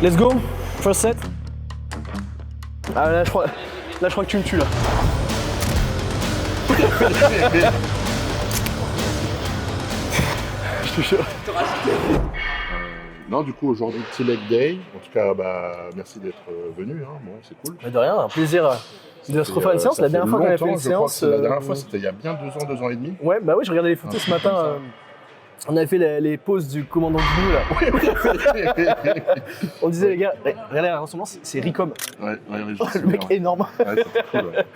Let's go, first set. Ah là je crois que tu me tues là. Je te jure. Non, du coup, aujourd'hui, petit leg day. En tout cas, merci d'être venu. Hein. Bon, c'est cool. Mais de rien, un plaisir de se refaire une séance. La dernière fois qu'on a fait une séance. La dernière fois, c'était il y a bien 2 ans et demi. Ouais, bah oui, je regardais les photos ce matin. On avait fait les poses du commandant Gnou là. On disait les gars, regardez la ressemblance, c'est Ricom. Ouais, le mec énorme. Ouais, c'était cool. Ouais.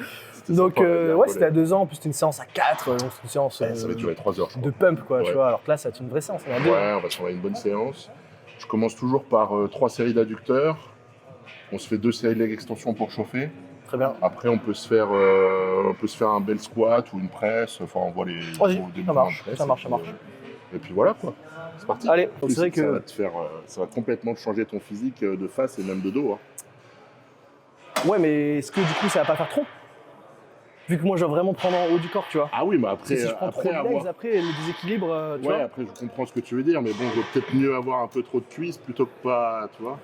Donc c'était à 2 ans, en plus c'était une séance à 4, donc c'était une séance ça va durer 3 heures. de pump quoi, tu vois. Alors que là, ça va être une vraie séance. Ouais, on va se faire une bonne séance. Je commence toujours par 3 séries d'adducteurs. On se fait 2 séries de leg extension pour chauffer. Très bien. Après, on peut se faire un bel squat ou une presse. Enfin, on voit les. Ça marche. Et puis voilà quoi. C'est parti. Allez, donc c'est vrai que ça va complètement changer ton physique de face et même de dos. Hein. Ouais, mais est-ce que du coup ça va pas faire trop? Vu que moi je dois vraiment prendre en haut du corps, tu vois. Ah oui, mais après. Si je prends trop de legs, après le déséquilibre, tu vois. Ouais, après je comprends ce que tu veux dire, mais bon, je vaut peut-être mieux avoir un peu trop de cuisses plutôt que pas, tu vois.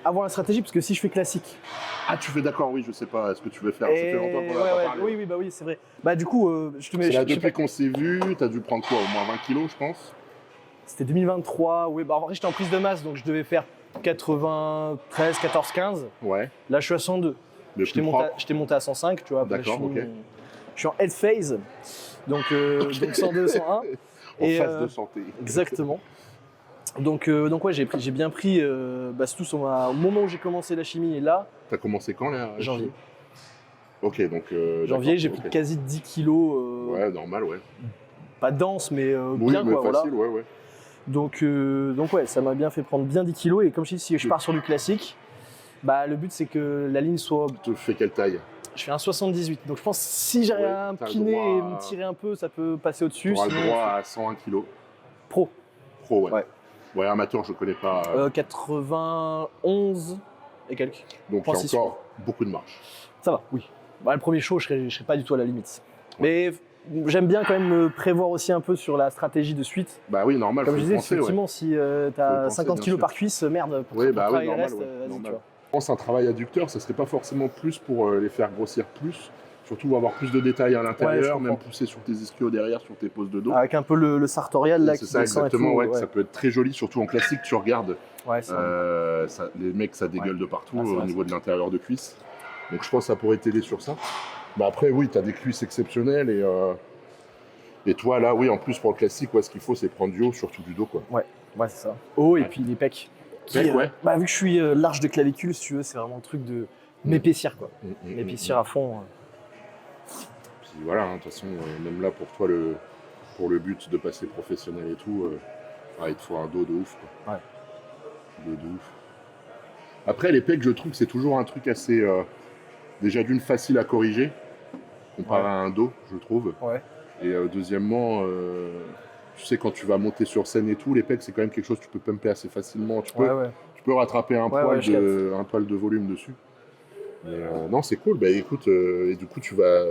Avoir la stratégie, parce que si je fais classique. Ah, tu fais d'accord, oui, je sais pas, est-ce que tu veux faire? Ça fait longtemps qu'on a pas parlé. Oui, c'est vrai. Bah du coup, je te mets. Depuis qu'on s'est vu, t'as dû prendre quoi? Au moins 20 kilos, je pense. C'était 2023, oui, bah en vrai j'étais en prise de masse, donc je devais faire 93, 14, 15. Ouais. Là je suis à 102. J'étais monté à 105, tu vois. D'accord, ok. Je suis en head phase, donc 102, 101. En phase de santé. Exactement. Donc ouais, j'ai bien pris, c'est tout au moment où j'ai commencé la chimie et là. T'as commencé quand là? Janvier. Ok, donc. Janvier, j'ai pris quasi 10 kilos. Ouais, normal, ouais. Pas dense, mais oui, bien mais quoi. facile, voilà. ouais. Donc ouais, ça m'a bien fait prendre bien 10 kilos et comme je dis, si je pars sur du classique, le but c'est que la ligne soit. Tu fais quelle taille? Je fais un 78, donc je pense que si j'ai un kiné et me tirer un peu, ça peut passer au-dessus. Tu auras le droit à 101 kilos. Pro, ouais. Ouais, amateur, je connais pas. 91 et quelques. Donc il y a encore beaucoup de marche. Ça va, oui. Le premier show, je serais pas du tout à la limite. Mais j'aime bien quand même me prévoir aussi un peu sur la stratégie de suite. Bah oui, normal. Comme je disais, effectivement, si tu as 50 kilos par cuisse, merde, pour travailler le reste, vas-y, tu vois. Je pense un travail adducteur, ça serait pas forcément plus pour les faire grossir plus. Surtout avoir plus de détails à l'intérieur, même pousser sur tes ischios derrière, sur tes poses de dos. Avec un peu le sartorial là qui descend exactement, et tout. Ça peut être très joli, surtout en classique, tu regardes. Ouais, les mecs, ça dégueule de partout au niveau de l'intérieur de cuisse. Donc je pense que ça pourrait t'aider sur ça. Après, oui, tu as des cuisses exceptionnelles et toi, là, oui, en plus pour le classique, ce qu'il faut, c'est prendre du haut, surtout du dos, quoi. Ouais, c'est ça. Haut et puis les pecs. Ouais. Vu que je suis large de clavicule, si tu veux, c'est vraiment un truc de m'épaissir, quoi. M'épaissir à fond. Puis voilà, de toute façon, même là, pour toi, pour le but de passer professionnel et tout, il te faut un dos de ouf, quoi. Ouais. Dos de ouf. Après, les pecs, je trouve que c'est toujours un truc assez, déjà d'une facile à corriger, comparé à un dos, je trouve. Ouais. Et deuxièmement, tu sais, quand tu vas monter sur scène et tout, les pecs, c'est quand même quelque chose que tu peux pumper assez facilement. Tu peux rattraper un poil de volume dessus. Mais non, c'est cool. Écoute, et du coup, tu vas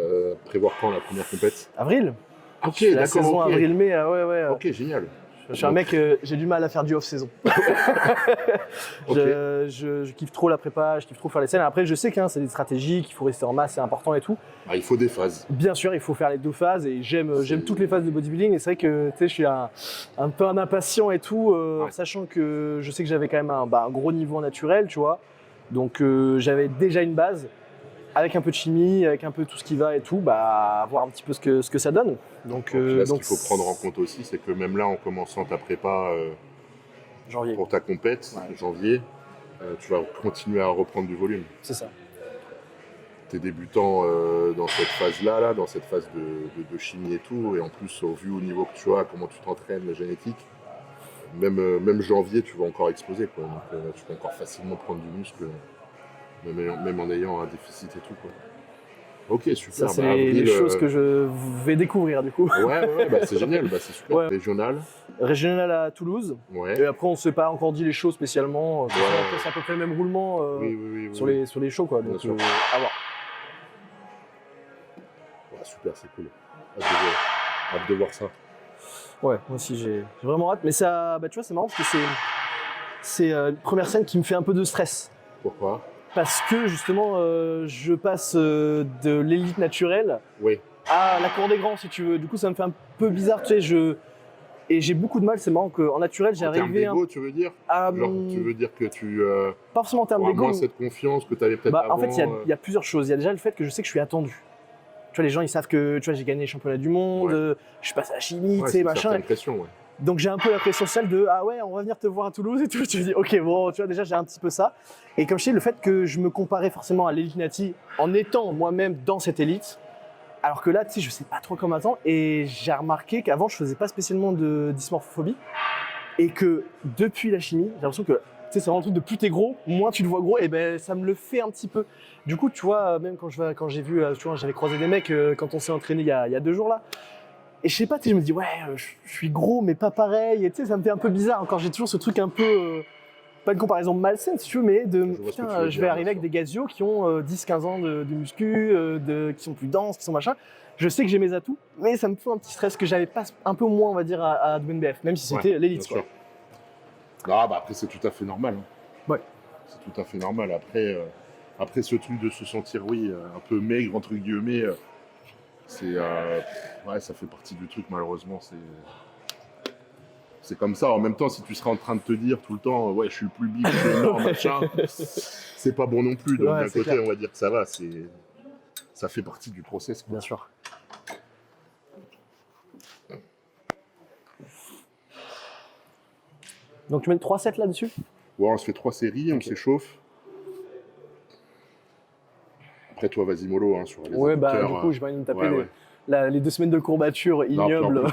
prévoir quand la première compète? Avril. Ok, la d'accord. saison avril-mai, ouais. Ok, génial. Je suis un mec, j'ai du mal à faire du off-saison. Je kiffe trop la prépa, je kiffe trop faire les scènes. Après, je sais que c'est des stratégies, qu'il faut rester en masse, c'est important et tout. Il faut des phases. Bien sûr, il faut faire les 2 phases et j'aime toutes les phases de bodybuilding. Et c'est vrai que je suis un peu un impatient et tout, sachant que je sais que j'avais quand même un gros niveau naturel, tu vois. Donc j'avais déjà une base. Avec un peu de chimie, avec un peu tout ce qui va et tout, voir un petit peu ce que ça donne. Donc, ce qu'il faut prendre en compte aussi, c'est que même là, en commençant ta prépa pour ta compète, janvier, tu vas continuer à reprendre du volume. C'est ça. Tu es débutant dans cette phase-là, dans cette phase de chimie et tout, et en plus, au vu au niveau que tu as, comment tu t'entraînes, la génétique, même janvier, tu vas encore exploser, quoi. Donc, tu peux encore facilement prendre du muscle. Même en ayant un déficit et tout, quoi. Ok, super. Ça, c'est les choses que je vais découvrir, du coup. Ouais, c'est génial, c'est super. Ouais. Régional à Toulouse. Ouais. Et après, on ne s'est pas encore dit les shows spécialement. C'est à peu près le même roulement sur les shows, quoi. Donc, à voir. Ouais, super, c'est cool. Hâte de voir ça. Ouais, moi aussi, j'ai vraiment hâte. Mais ça, tu vois, c'est marrant parce que c'est une première scène qui me fait un peu de stress. Pourquoi? Parce que justement, je passe de l'élite naturelle Oui. à la cour des grands, si tu veux. Du coup, ça me fait un peu bizarre, tu sais, et j'ai beaucoup de mal, c'est marrant qu'en naturel, j'ai En termes arrivé d'ego, tu veux dire? Genre, tu veux dire que tu pas forcément en termes auras d'ego. moins cette confiance que tu avais peut-être avant. En fait, il y a plusieurs choses. Il y a déjà le fait que je sais que je suis attendu. Tu vois, les gens, ils savent que tu vois, j'ai gagné les championnats du monde, je passe à la chimie, tu sais, machin. C'est une pression, ouais. Donc j'ai un peu la pression sociale de ah ouais, on va venir te voir à Toulouse et tout. Tu te dis ok, bon, tu vois, déjà j'ai un petit peu ça. Et comme je dis, le fait que je me comparais forcément à l'élite Nati en étant moi-même dans cette élite, alors que là, tu sais, je sais pas trop comment attendre. Et j'ai remarqué qu'avant, je faisais pas spécialement de dysmorphophobie. Et que depuis la chimie, j'ai l'impression que tu sais, c'est vraiment un truc de plus t'es gros, moins tu le vois gros, et ben ça me le fait un petit peu. Du coup, tu vois, même quand j'ai vu, tu vois, j'avais croisé des mecs quand on s'est entraîné il y a 2 jours là. Et je sais pas, tu sais, je me dis ouais, je suis gros mais pas pareil. Et tu sais, ça me fait un peu bizarre. Encore, j'ai toujours ce truc un peu, pas une comparaison malsaine si tu veux, mais putain, je vais arriver avec des gazios qui ont 10-15 ans de muscu, qui sont plus denses, qui sont machin. Je sais que j'ai mes atouts, mais ça me fait un petit stress que j'avais pas un peu moins, on va dire, à WNBF, même si c'était l'élite. Bien sûr. Non, bah après, c'est tout à fait normal. Hein. Ouais. C'est tout à fait normal. Après ce truc de se sentir, un peu maigre, entre guillemets, ça fait partie du truc, malheureusement. C'est comme ça. En même temps, si tu serais en train de te dire tout le temps, ouais, je suis le plus big, je suis énorme, machin, c'est pas bon non plus. Donc, d'un côté, clair. On va dire que ça va. Ça fait partie du process. Quoi. Bien sûr. Donc, tu mets 3 sets là-dessus? Ouais, on se fait 3 séries, on s'échauffe. Après, toi, vas-y mollo hein, sur les du coup, je vais me taper les 2 semaines de courbature ignobles.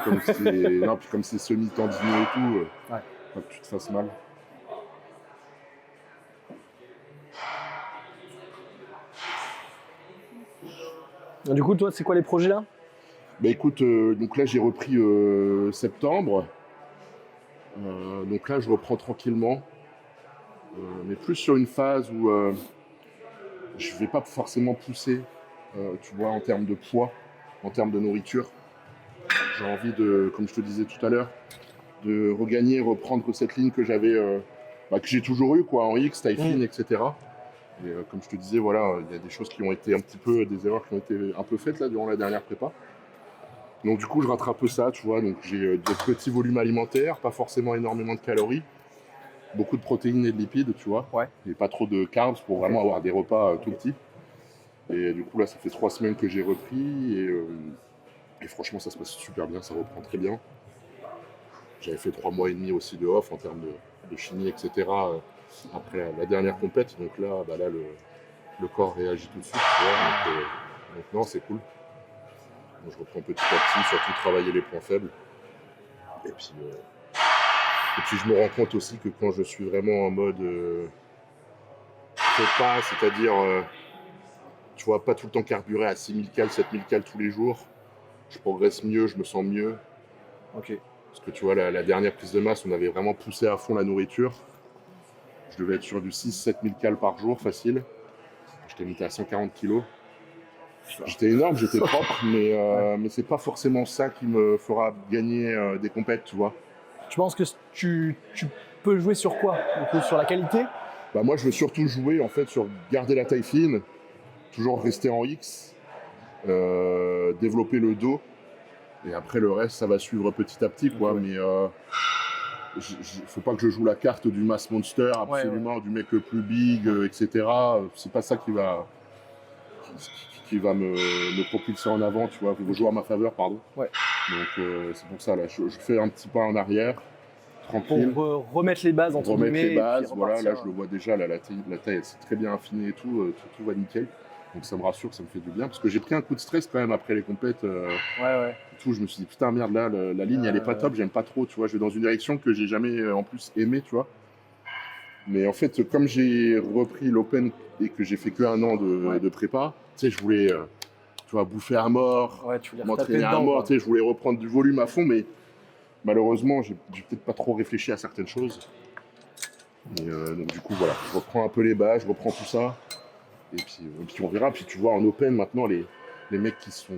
Non, puis comme c'est semi-tendiné et tout, pas que tu te fasses mal. Du coup, toi, c'est quoi les projets là? Bah écoute, donc là, j'ai repris septembre. Donc là, je reprends tranquillement. Mais plus sur une phase où je vais pas forcément pousser, tu vois, en termes de poids, en termes de nourriture. J'ai envie de, comme je te disais tout à l'heure, de regagner, reprendre cette ligne que j'avais, que j'ai toujours eu, quoi, en X, taille fine, etc. Et comme je te disais, voilà, il y a des choses qui ont été des erreurs qui ont été un peu faites là durant la dernière prépa. Donc du coup, je rattrape un peu ça, tu vois. Donc j'ai des petits volumes alimentaires, pas forcément énormément de calories, beaucoup de protéines et de lipides, tu vois. Ouais. Et pas trop de carbs pour vraiment avoir des repas tout petits. Et du coup, là, ça fait 3 semaines que j'ai repris et franchement, ça se passe super bien, ça reprend très bien. J'avais fait 3 mois et demi aussi de off en termes de chimie, etc. Après la dernière compète. Donc là, le corps réagit tout de suite, tu vois. Donc non, c'est cool. Donc, je reprends petit à petit, surtout travailler les points faibles. Et puis je me rends compte aussi que quand je suis vraiment en mode prépa, c'est-à-dire, tu vois, pas tout le temps carburé à 6000 cales, 7000 cales tous les jours, je progresse mieux, je me sens mieux. Ok. Parce que tu vois, la dernière prise de masse, on avait vraiment poussé à fond la nourriture. Je devais être sur du 6-7 000 cales par jour, facile. J'étais monté à 140 kilos. J'étais énorme, j'étais propre, mais c'est pas forcément ça qui me fera gagner des compètes, tu vois. Tu penses que tu peux jouer sur quoi? Du coup, sur la qualité? Bah moi, je veux surtout jouer en fait sur garder la taille fine, toujours rester en X, développer le dos, et après le reste, ça va suivre petit à petit, quoi. Mais faut pas que je joue la carte du mass monster, absolument, du mec le plus big, etc. C'est pas ça qui va me propulser en avant, tu vois, jouer à ma faveur, pardon. Ouais. Donc c'est pour ça, là, je fais un petit pas en arrière, tranquille. Pour remettre les bases, entre guillemets. Remettre les bases, voilà, là je le vois déjà, là, la taille elle s'est très bien affinée et tout va nickel. Donc ça me rassure, ça me fait du bien, parce que j'ai pris un coup de stress quand même après les compètes. Tout, je me suis dit, putain merde, là, la ligne elle est pas top, j'aime pas trop, tu vois, je vais dans une direction que j'ai jamais en plus aimé, tu vois. Mais en fait, comme j'ai repris l'Open et que j'ai fait que 1 an de prépa, tu sais, je voulais tu vois, bouffer à mort, m'entraîner à mort, tu sais, je voulais reprendre du volume à fond, mais malheureusement, j'ai peut-être pas trop réfléchi à certaines choses. Et donc du coup, voilà, je reprends un peu les bases, je reprends tout ça, et puis on verra. Puis tu vois, en Open, maintenant, les mecs qui sont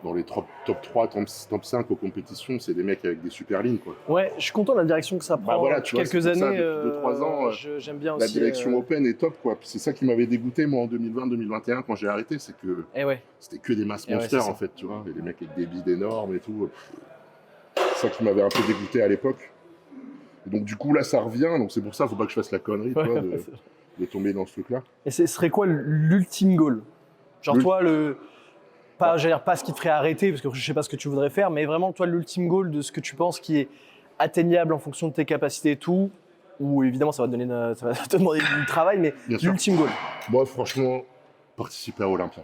dans les top 3, top 5 aux compétitions, c'est des mecs avec des super lignes, quoi. Ouais, je suis content de la direction que ça prend. Voilà, Depuis tu vois, quelques c'est pour ça, années, depuis 2-3 ans, j'aime bien la aussi. direction Open est top, quoi. Puis c'est ça qui m'avait dégoûté, moi, en 2020-2021, quand j'ai arrêté, c'est que Ouais. c'était que des masses Eh ouais, monsters, c'est ça. en fait, tu vois. Et des mecs avec des bides énormes et tout. C'est ça qui m'avait un peu dégoûté à l'époque. Et donc, du coup, là, ça revient. Donc, c'est pour ça, faut pas que je fasse la connerie, tu vois, de tomber dans ce truc-là. Et ce serait quoi l'ultime goal? Genre toi, j'allais dire pas ce qui te ferait arrêter, parce que je sais pas ce que tu voudrais faire, mais vraiment toi, l'ultime goal de ce que tu penses qui est atteignable en fonction de tes capacités et tout, ou évidemment ça va te demander du travail, mais l'ultime goal. Moi, franchement, participer à Olympia.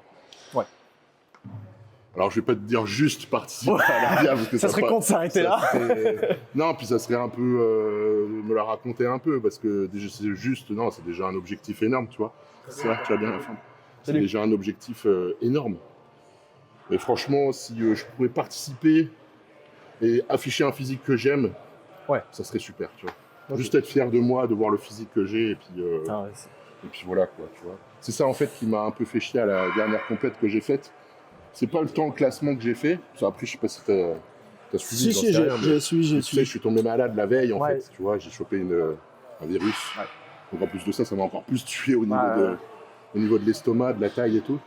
Ouais. Alors, je vais pas te dire juste participer à l'Olympia, parce que ça serait con de s'arrêter là. Non, puis ça serait un peu me la raconter un peu, parce que déjà, c'est déjà un objectif énorme, tu vois. C'est vrai que tu as bien la fin. C'est déjà un objectif énorme. Mais franchement, si je pouvais participer et afficher un physique que j'aime, ça serait super, tu vois. Okay. Juste être fier de moi, de voir le physique que j'ai, et puis voilà, quoi, tu vois. C'est ça, en fait, qui m'a un peu fait chier à la dernière compète que j'ai faite. C'est pas le temps de classement que j'ai fait. Après, je sais pas si t'as suivi. Si, j'ai suivi. Je suis tombé malade la veille, en fait, tu vois. J'ai chopé un virus. Ouais. Donc, en plus de ça, ça m'a encore plus tué au niveau de l'estomac, de la taille et tout.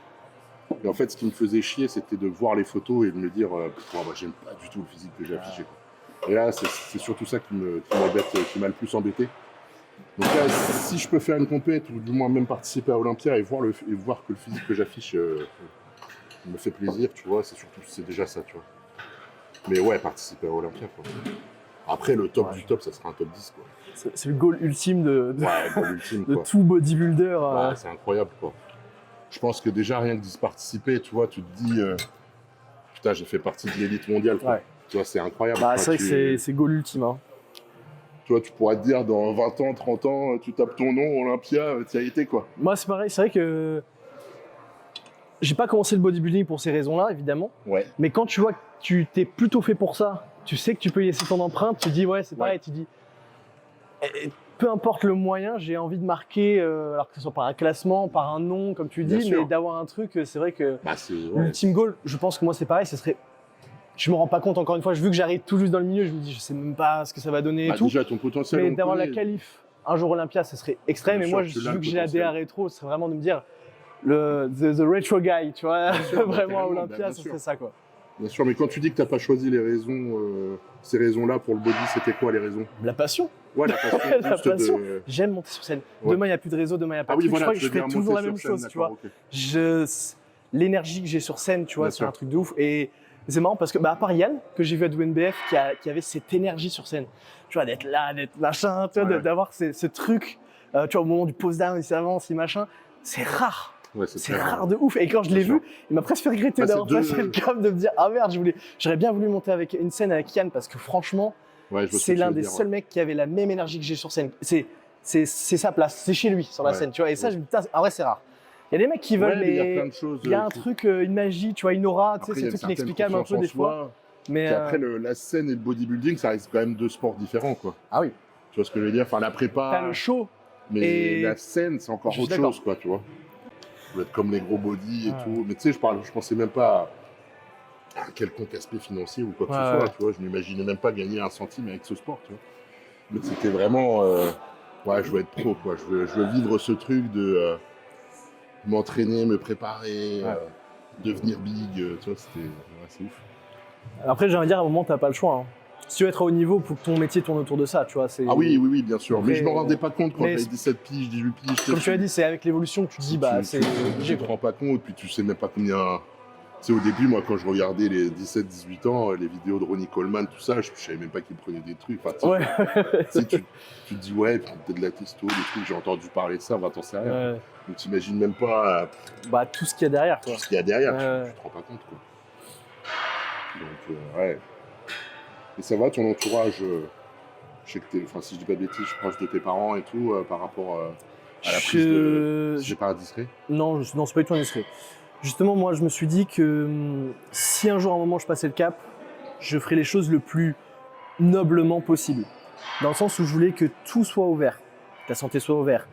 Et en fait, ce qui me faisait chier, c'était de voir les photos et de me dire j'aime pas du tout le physique que j'ai affiché. Et là, c'est surtout ça qui m'a le plus embêté. Donc là, si je peux faire une compète ou du moins même participer à Olympia et voir que le physique que j'affiche me fait plaisir, tu vois, c'est déjà ça, tu vois. Mais ouais, participer à Olympia, quoi. Après, le top du top, ça sera un top 10, quoi. C'est le goal ultime de tout bodybuilder. Ouais, c'est incroyable, quoi. Je pense que déjà, rien que d'y participer, tu vois, tu te dis putain, j'ai fait partie de l'élite mondiale, quoi. Ouais. Tu vois, c'est incroyable. Bah, c'est vrai que c'est goal ultime. Hein. Tu vois, tu pourras te dire, dans 20 ans, 30 ans, tu tapes ton nom, Olympia, tu y as été, quoi. Moi, c'est pareil, c'est vrai que j'ai pas commencé le bodybuilding pour ces raisons-là, évidemment. Ouais. Mais quand tu vois que tu t'es plutôt fait pour ça, tu sais que tu peux y laisser ton empreinte, tu dis, c'est pareil, tu dis... peu importe le moyen, j'ai envie de marquer, alors que ce soit par un classement, par un nom, comme tu dis, mais d'avoir un truc, c'est vrai que l'ultime goal, je pense que moi c'est pareil, ce serait... Je me rends pas compte, encore une fois, vu que j'arrive tout juste dans le milieu, je me dis, je sais même pas ce que ça va donner et tout. Déjà, ton potentiel, mais d'avoir la qualif un jour Olympia, ce serait extrême. Et moi, vu que j'ai la DA rétro, ce serait vraiment de me dire, the retro guy, tu vois, vraiment à Olympia, ce serait ça, quoi. Bien sûr, mais quand tu dis que tu n'as pas choisi les raisons, ces raisons-là pour le body, c'était quoi les raisons? La passion. Ouais, la passion. La passion. J'aime monter sur scène. Ouais. Demain, il n'y a plus de réseau, demain, il n'y a pas de truc. Je crois que je fais toujours la même chose, tu vois. Okay. L'énergie que j'ai sur scène, tu vois, c'est un truc de ouf. Et c'est marrant parce que, à part Yann, que j'ai vu à WNBF, qui avait cette énergie sur scène, tu vois, d'être là, d'être machin, tu vois, d'avoir ce truc, tu vois, au moment du pose-down, il s'avance, il machin, c'est rare. Ouais, c'est rare de ouf. Et quand je l'ai vu, il m'a presque fait regretter d'avoir passé le cap, de me dire, ah merde, j'aurais bien voulu monter avec une scène avec Yann parce que franchement, c'est l'un des seuls mecs qui avait la même énergie que j'ai sur scène. C'est sa place, c'est chez lui sur la scène, tu vois. Et ça, je me dis, en vrai, c'est rare. Il y a des mecs qui veulent, mais il y a un truc, une magie, tu vois, une aura, tu sais, c'est un truc inexplicable un peu des fois. Mais après, la scène et le bodybuilding, ça reste quand même deux sports différents, quoi. Ah oui. Tu vois ce que je veux dire? Enfin, la prépa. T'as le show. Mais la scène, c'est encore autre chose, quoi, tu vois. Ça doit être comme les gros body et tout. Mais tu sais, je pensais même pas à un quelconque aspect financier ou quoi que ce soit, tu vois. Je m'imaginais même pas gagner un centime avec ce sport, tu vois. Mais c'était vraiment, je veux être pro, quoi. Je veux vivre ce truc de m'entraîner, me préparer, devenir big, tu vois, c'est ouf. Après, j'ai envie de dire, à un moment, t'as pas le choix. Hein. Si tu veux être à haut niveau, faut que ton métier tourne autour de ça, tu vois. Ah oui, bien sûr. Après, mais je m'en rendais pas compte quand j'avais 17 piges, 18 piges. Comme tu as dit, c'est avec l'évolution que tu dis, c'est obligé. Tu te rends pas compte, puis tu sais même pas combien... Tu sais, au début, moi, quand je regardais les 17-18 ans, les vidéos de Ronnie Coleman, tout ça, je savais même pas qu'il prenait des trucs. Enfin, tu te dis, il prend peut-être de la testo, des trucs, j'ai entendu parler de ça, t'en sais rien. Ouais. Donc, t'imagines même pas... tout ce qu'il y a derrière, quoi. Tout ce qu'il y a derrière, tu te rends pas compte, quoi. Donc, Et ça va, ton entourage, je sais que si je dis pas de bêtises, je suis proche de tes parents et tout, par rapport à la prise de... C'est pas indiscret? Non, c'est pas du tout indiscret. Justement, moi, je me suis dit que si un jour, à un moment, je passais le cap, je ferais les choses le plus noblement possible. Dans le sens où je voulais que tout soit ouvert, que la santé soit ouverte,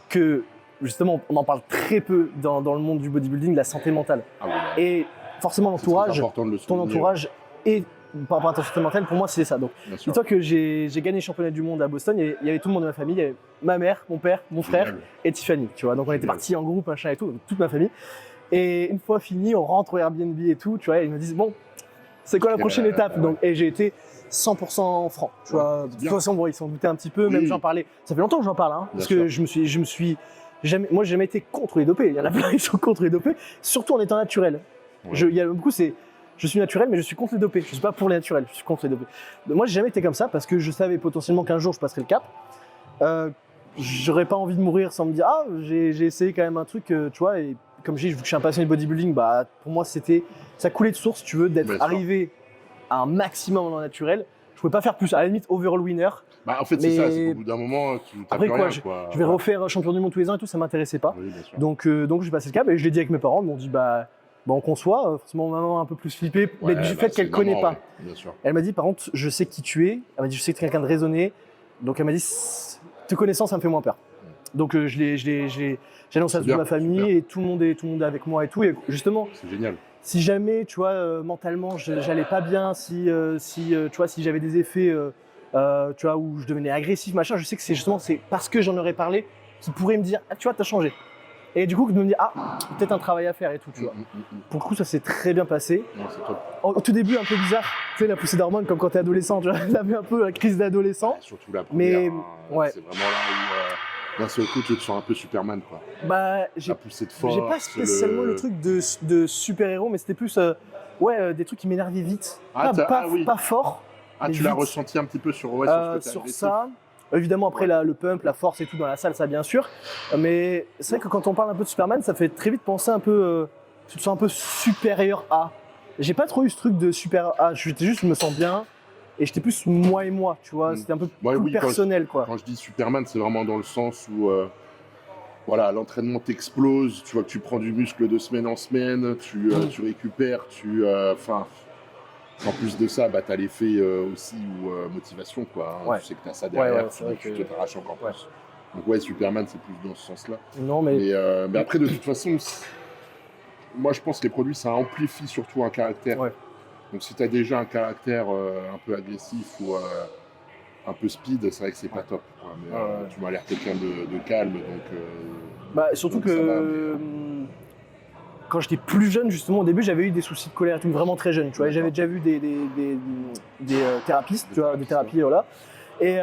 que, justement, on en parle très peu dans le monde du bodybuilding, la santé mentale. Ah oui, et forcément l'entourage, important de le ton souligner. entourage et par rapport à ta santé mentale, pour moi c'est ça. Donc, Bien sûr. dis-toi que j'ai gagné le championnat du monde à Boston, il y avait tout le monde de ma famille, il y avait ma mère, mon père, mon frère Génial. et Tiffany, tu vois. Donc on était Génial. partis en groupe, machin et tout, donc toute ma famille. Et une fois fini, on rentre au Airbnb et tout, tu vois, et ils me disent bon, c'est quoi la prochaine étape? Donc, et j'ai été 100% franc, tu vois. De toute façon, bon, ils s'en doutaient un petit peu, même Oui. j'en parlais. Ça fait longtemps que j'en parle, hein, parce que je me suis jamais, moi j'ai jamais été contre les dopés. Il y en a plein qui sont contre les dopés, surtout en étant naturel. Ouais. Il y a beaucoup, je suis naturel, mais je suis contre les dopés. Je suis pas pour les naturels, je suis contre les dopés. Donc, moi, j'ai jamais été comme ça parce que je savais potentiellement qu'un jour je passerais le cap. J'aurais pas envie de mourir sans me dire ah j'ai essayé quand même un truc, tu vois. Et comme je dis, vu que je suis un passionné de bodybuilding, bah pour moi ça coulait de source, si tu veux, d'être arrivé à un maximum dans le naturel. Je pouvais pas faire plus. À la limite, overall winner. Bah, en fait, c'est ça. C'est qu'au bout d'un moment, tu t'as après plus quoi, rien, quoi. je vais refaire champion du monde tous les ans et tout, ça m'intéressait pas. Oui, bien sûr. Donc j'ai passé le cap et je l'ai dit avec mes parents. Ils m'ont dit bah on conçoit. Forcément, maman a un peu plus flippé, mais du fait qu'elle connaît pas. Bien sûr. Elle m'a dit par contre, je sais qui tu es. Elle m'a dit je sais que tu es quelqu'un de raisonné. Donc elle m'a dit te connaissant, ça me fait moins peur. Donc j'ai annoncé à toute ma famille et tout le monde est avec moi et tout. Et justement, c'est génial. Si jamais, tu vois, mentalement, j'allais pas bien, tu vois, si j'avais des effets, tu vois, où je devenais agressif, machin, je sais que c'est parce que j'en aurais parlé qu'ils pourraient me dire, ah, tu vois, t'as changé. Et du coup, de me dire, ah, peut-être un travail à faire et tout, tu vois. Pour le coup, ça s'est très bien passé. Non, c'est top. Au tout début, un peu bizarre, tu sais, la poussée d'hormones, comme quand t'es adolescent, tu vois, j'avais un peu la crise d'adolescent. Surtout la première, ouais. C'est vraiment là où d'un seul coup, tu te sens un peu Superman, quoi. Bah, la poussée de force. J'ai pas spécialement le truc de super-héros, mais c'était plus des trucs qui m'énervaient vite. Pas fort. Ah, tu l'as ressenti un petit peu sur sur ça. Évidemment, après le pump, la force et tout dans la salle, ça bien sûr. Mais c'est vrai que quand on parle un peu de Superman, ça fait très vite penser un peu. Tu te sens un peu supérieur à. J'ai pas trop eu ce truc de super A. Je me sens bien. Et j'étais plus moi et moi, tu vois. C'était un peu plus personnel, quoi. Quand je dis Superman, c'est vraiment dans le sens où. Voilà, l'entraînement t'explose, tu vois que tu prends du muscle de semaine en semaine, tu récupères, en plus de ça, bah, tu as l'effet aussi motivation, quoi. Hein. Tu sais que tu as ça derrière, tu te t'arraches encore plus. Donc ouais, Superman, c'est plus dans ce sens-là. Non, mais après, de toute façon, moi, je pense que les produits, ça amplifie surtout un caractère. Ouais. Donc si tu as déjà un caractère un peu agressif ou un peu speed, c'est vrai que c'est pas top. Mais, tu m'as l'air quelqu'un de calme, donc. Surtout que quand j'étais plus jeune, justement, au début, j'avais eu des soucis de colère, vraiment très jeune. Tu vois, j'avais déjà vu des thérapistes, tu vois, des thérapies, voilà. Et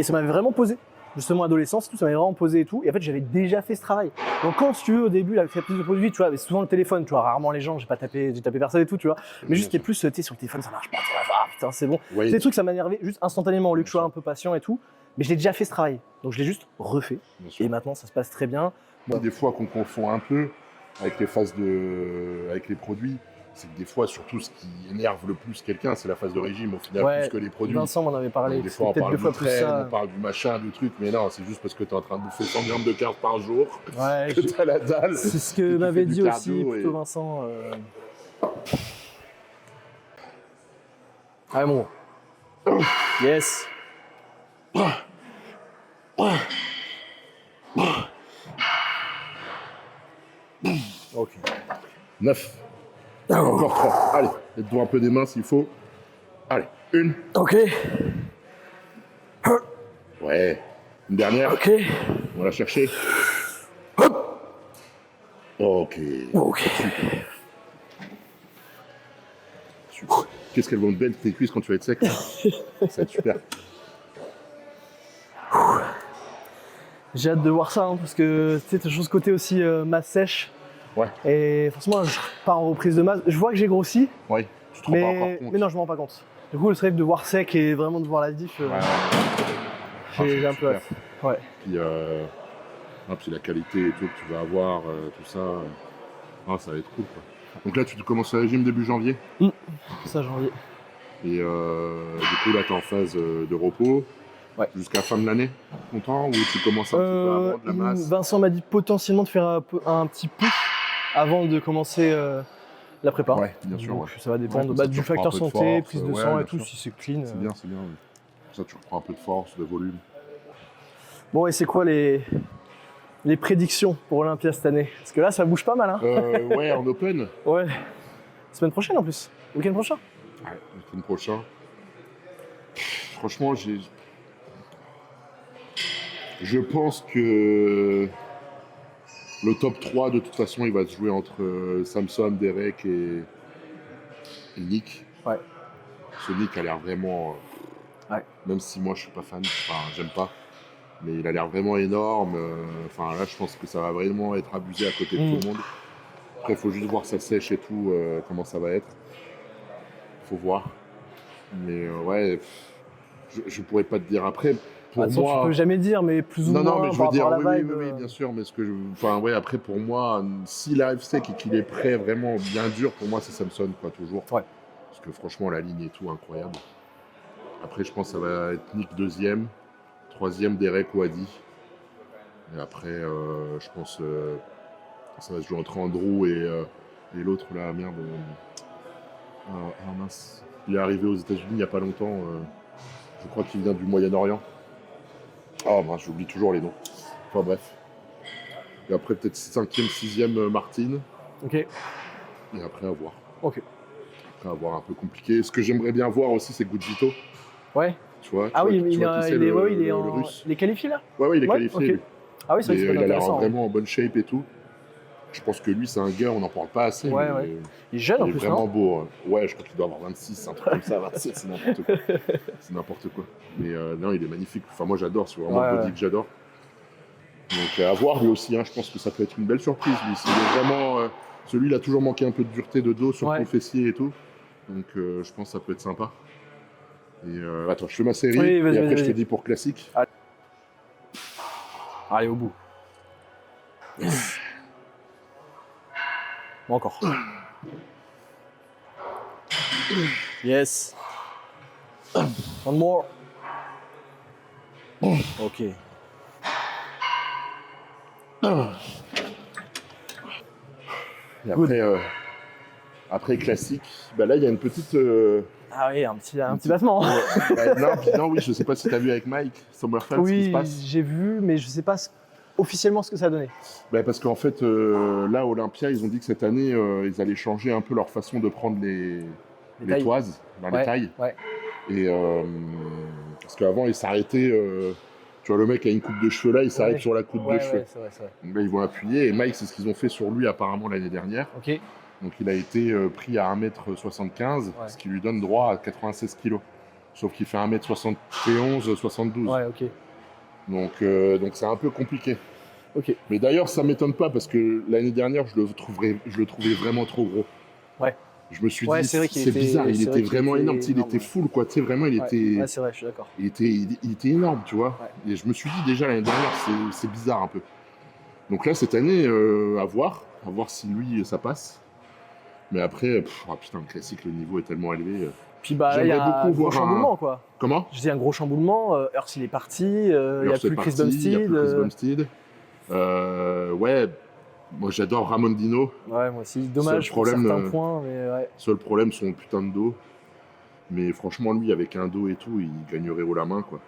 ça m'avait vraiment posé. Justement, adolescence, tout, ça m'avait vraiment posé et tout. Et en fait, j'avais déjà fait ce travail. Donc, quand tu veux, au début, la prise de produit, tu vois, mais souvent le téléphone, tu vois, rarement les gens, j'ai tapé personne et tout, tu vois. Mais juste, c'était plus, tu sais, sur le téléphone, ça marche pas, tu vois, putain, c'est bon. Oui. C'est des trucs, ça m'énervait juste instantanément, au lieu que je sois un peu patient et tout. Mais je l'ai déjà fait ce travail. Donc, je l'ai juste refait. Et maintenant, ça se passe très bien. Bon. Des fois, qu'on confond un peu avec les phases avec les produits. C'est que des fois, surtout, ce qui énerve le plus quelqu'un, c'est la phase de régime, au final, plus que les produits. Vincent m'en avait parlé. Donc, des fois, on parle du train, on parle du machin, du truc, mais non, c'est juste parce que tu es en train de bouffer 100 grammes de carbs par jour, que tu as la dalle. C'est ce que m'avait dit aussi plutôt Vincent. Allez, bon. Yes. Ok. 9. Encore 3. Allez, aide-toi un peu des mains s'il faut. Allez, 1. Ok. Ouais. Une dernière. Ok. On va la chercher. Ok. Super. Qu'est-ce qu'elles vont être belles tes cuisses quand tu vas être sec. Ça va être super. J'ai hâte de voir ça, hein, parce que tu sais, t'as ce côté aussi masse sèche. Ouais. Et forcément, je pars en reprise de masse. Je vois que j'ai grossi. Oui. Tu te rends pas encore compte. Mais non, je me rends pas compte. Du coup, le serait de voir sec et vraiment de voir la diff. J'ai un peu hâte. Ouais. Puis la qualité et tout que tu vas avoir, tout ça, ça va être cool, quoi. Donc là, tu commences le régime début janvier. Ça, janvier. Et du coup, là, tu es en phase de repos. Ouais. Jusqu'à la fin de l'année, content, ou tu commences un petit peu à avoir de la masse? Vincent m'a dit potentiellement de faire un petit push avant de commencer la prépa. Ouais, bien sûr. Donc, ça va dépendre du facteur santé, prise de sang et tout, si c'est clean. C'est bien, c'est bien. Oui. Ça, tu reprends un peu de force, de volume. Bon, et c'est quoi les Les prédictions pour Olympia cette année. Parce que là, ça bouge pas mal. Hein. Ouais, en open. Ouais. Semaine prochaine en plus. Week-end prochain. Ouais, le week-end prochain. Franchement, je pense que le top 3, de toute façon, il va se jouer entre Samson, Derek et Nick. Ouais. Ce Nick a l'air vraiment... Ouais. Même si moi, je suis pas fan, enfin, j'aime pas. Mais il a l'air vraiment énorme. Enfin, là, je pense que ça va vraiment être abusé à côté de tout le monde. Après, il faut juste voir ça sèche et tout, comment ça va être. Faut voir. Mais ouais, je pourrais pas te dire après. Pour moi, tu peux jamais dire, mais plus ou moins. Non, mais je veux dire, par rapport à la vibe, oui, bien sûr. Mais enfin, ouais, après, pour moi, s'il arrive sec et qu'il est prêt vraiment bien dur, pour moi, c'est Samson, quoi, toujours. Ouais. Parce que franchement, la ligne et tout, incroyable. Après, je pense que ça va être Nick deuxième, troisième, Derek ou Adi. Et après, je pense ça va se jouer entre Andrew et l'autre, là, merde. Mince. Il est arrivé aux États-Unis il n'y a pas longtemps. Je crois qu'il vient du Moyen-Orient. Ah, mince, j'oublie toujours les noms. Enfin, bref. Et après, peut-être 5e, 6e, Martine. Ok. Et après, à voir. Ok. Après, à voir, un peu compliqué. Ce que j'aimerais bien voir aussi, c'est Gudjito. Ouais. Tu vois, Ah oui, il est le russe. Il est qualifié là. Ouais, il est qualifié. Okay. Lui. Ah oui, c'est vrai que c'est il a l'air intéressant. vraiment en bonne shape et tout. Je pense que lui, c'est un gars, on n'en parle pas assez. Ouais, mais ouais. Il est jeune en plus, il est vraiment non beau. Ouais, je crois qu'il doit avoir 26, un truc comme ça, 27, c'est n'importe quoi. C'est n'importe quoi. Mais non, il est magnifique. Enfin, moi, j'adore. C'est vraiment le body que j'adore. Donc, à voir lui aussi. Hein, je pense que ça peut être une belle surprise. Lui, il est vraiment. Celui, il a toujours manqué un peu de dureté de dos sur le fessier et tout. Donc, je pense que ça peut être sympa. Et attends, je fais ma série. Oui, et après, je te dis pour classique. Allez, au bout. Yes. Bon, encore. Yes. One more. Ok. Et après, après classique, bah là, il y a une petite... Ah oui, un petit battement. non, oui, je sais pas si tu as vu avec Mike Sommerfeld ce qui se passe. Oui, j'ai vu, mais je sais pas officiellement ce que ça a donné. Bah parce qu'en fait, là, Olympia, ils ont dit que cette année, ils allaient changer un peu leur façon de prendre les toises dans les tailles. Ouais. Et parce qu'avant, ils s'arrêtaient... tu vois, le mec a une coupe de cheveux là, il s'arrête sur la coupe de cheveux. Ouais, c'est vrai. Donc là, ils vont appuyer. Et Mike, c'est ce qu'ils ont fait sur lui apparemment l'année dernière. Ok. Donc il a été pris à 1m75, ce qui lui donne droit à 96 kg. Sauf qu'il fait 1m71, 72. Ouais, ok. Donc c'est un peu compliqué. Ok. Mais d'ailleurs, ça m'étonne pas parce que l'année dernière, je le trouvais vraiment trop gros. Ouais. Je me suis dit, c'est bizarre, il était vraiment énorme. Il était full, quoi. Tu sais, vraiment, il était. Ouais, c'est vrai, je suis d'accord. Il était énorme, tu vois. Ouais. Et je me suis dit déjà l'année dernière, c'est bizarre un peu. Donc là, cette année, à voir si lui, ça passe. Mais après, putain, le classique, le niveau est tellement élevé. Puis bah, il y a un gros chamboulement, quoi. Comment ? Je dis un gros chamboulement. Earth, il est parti. Il n'y a plus Chris Bumstead. Ouais, moi j'adore Ramondino. Ouais, moi aussi. Dommage pour certains points. Mais ouais. Seul problème, son putain de dos. Mais franchement, lui, avec un dos et tout, il gagnerait haut la main, quoi.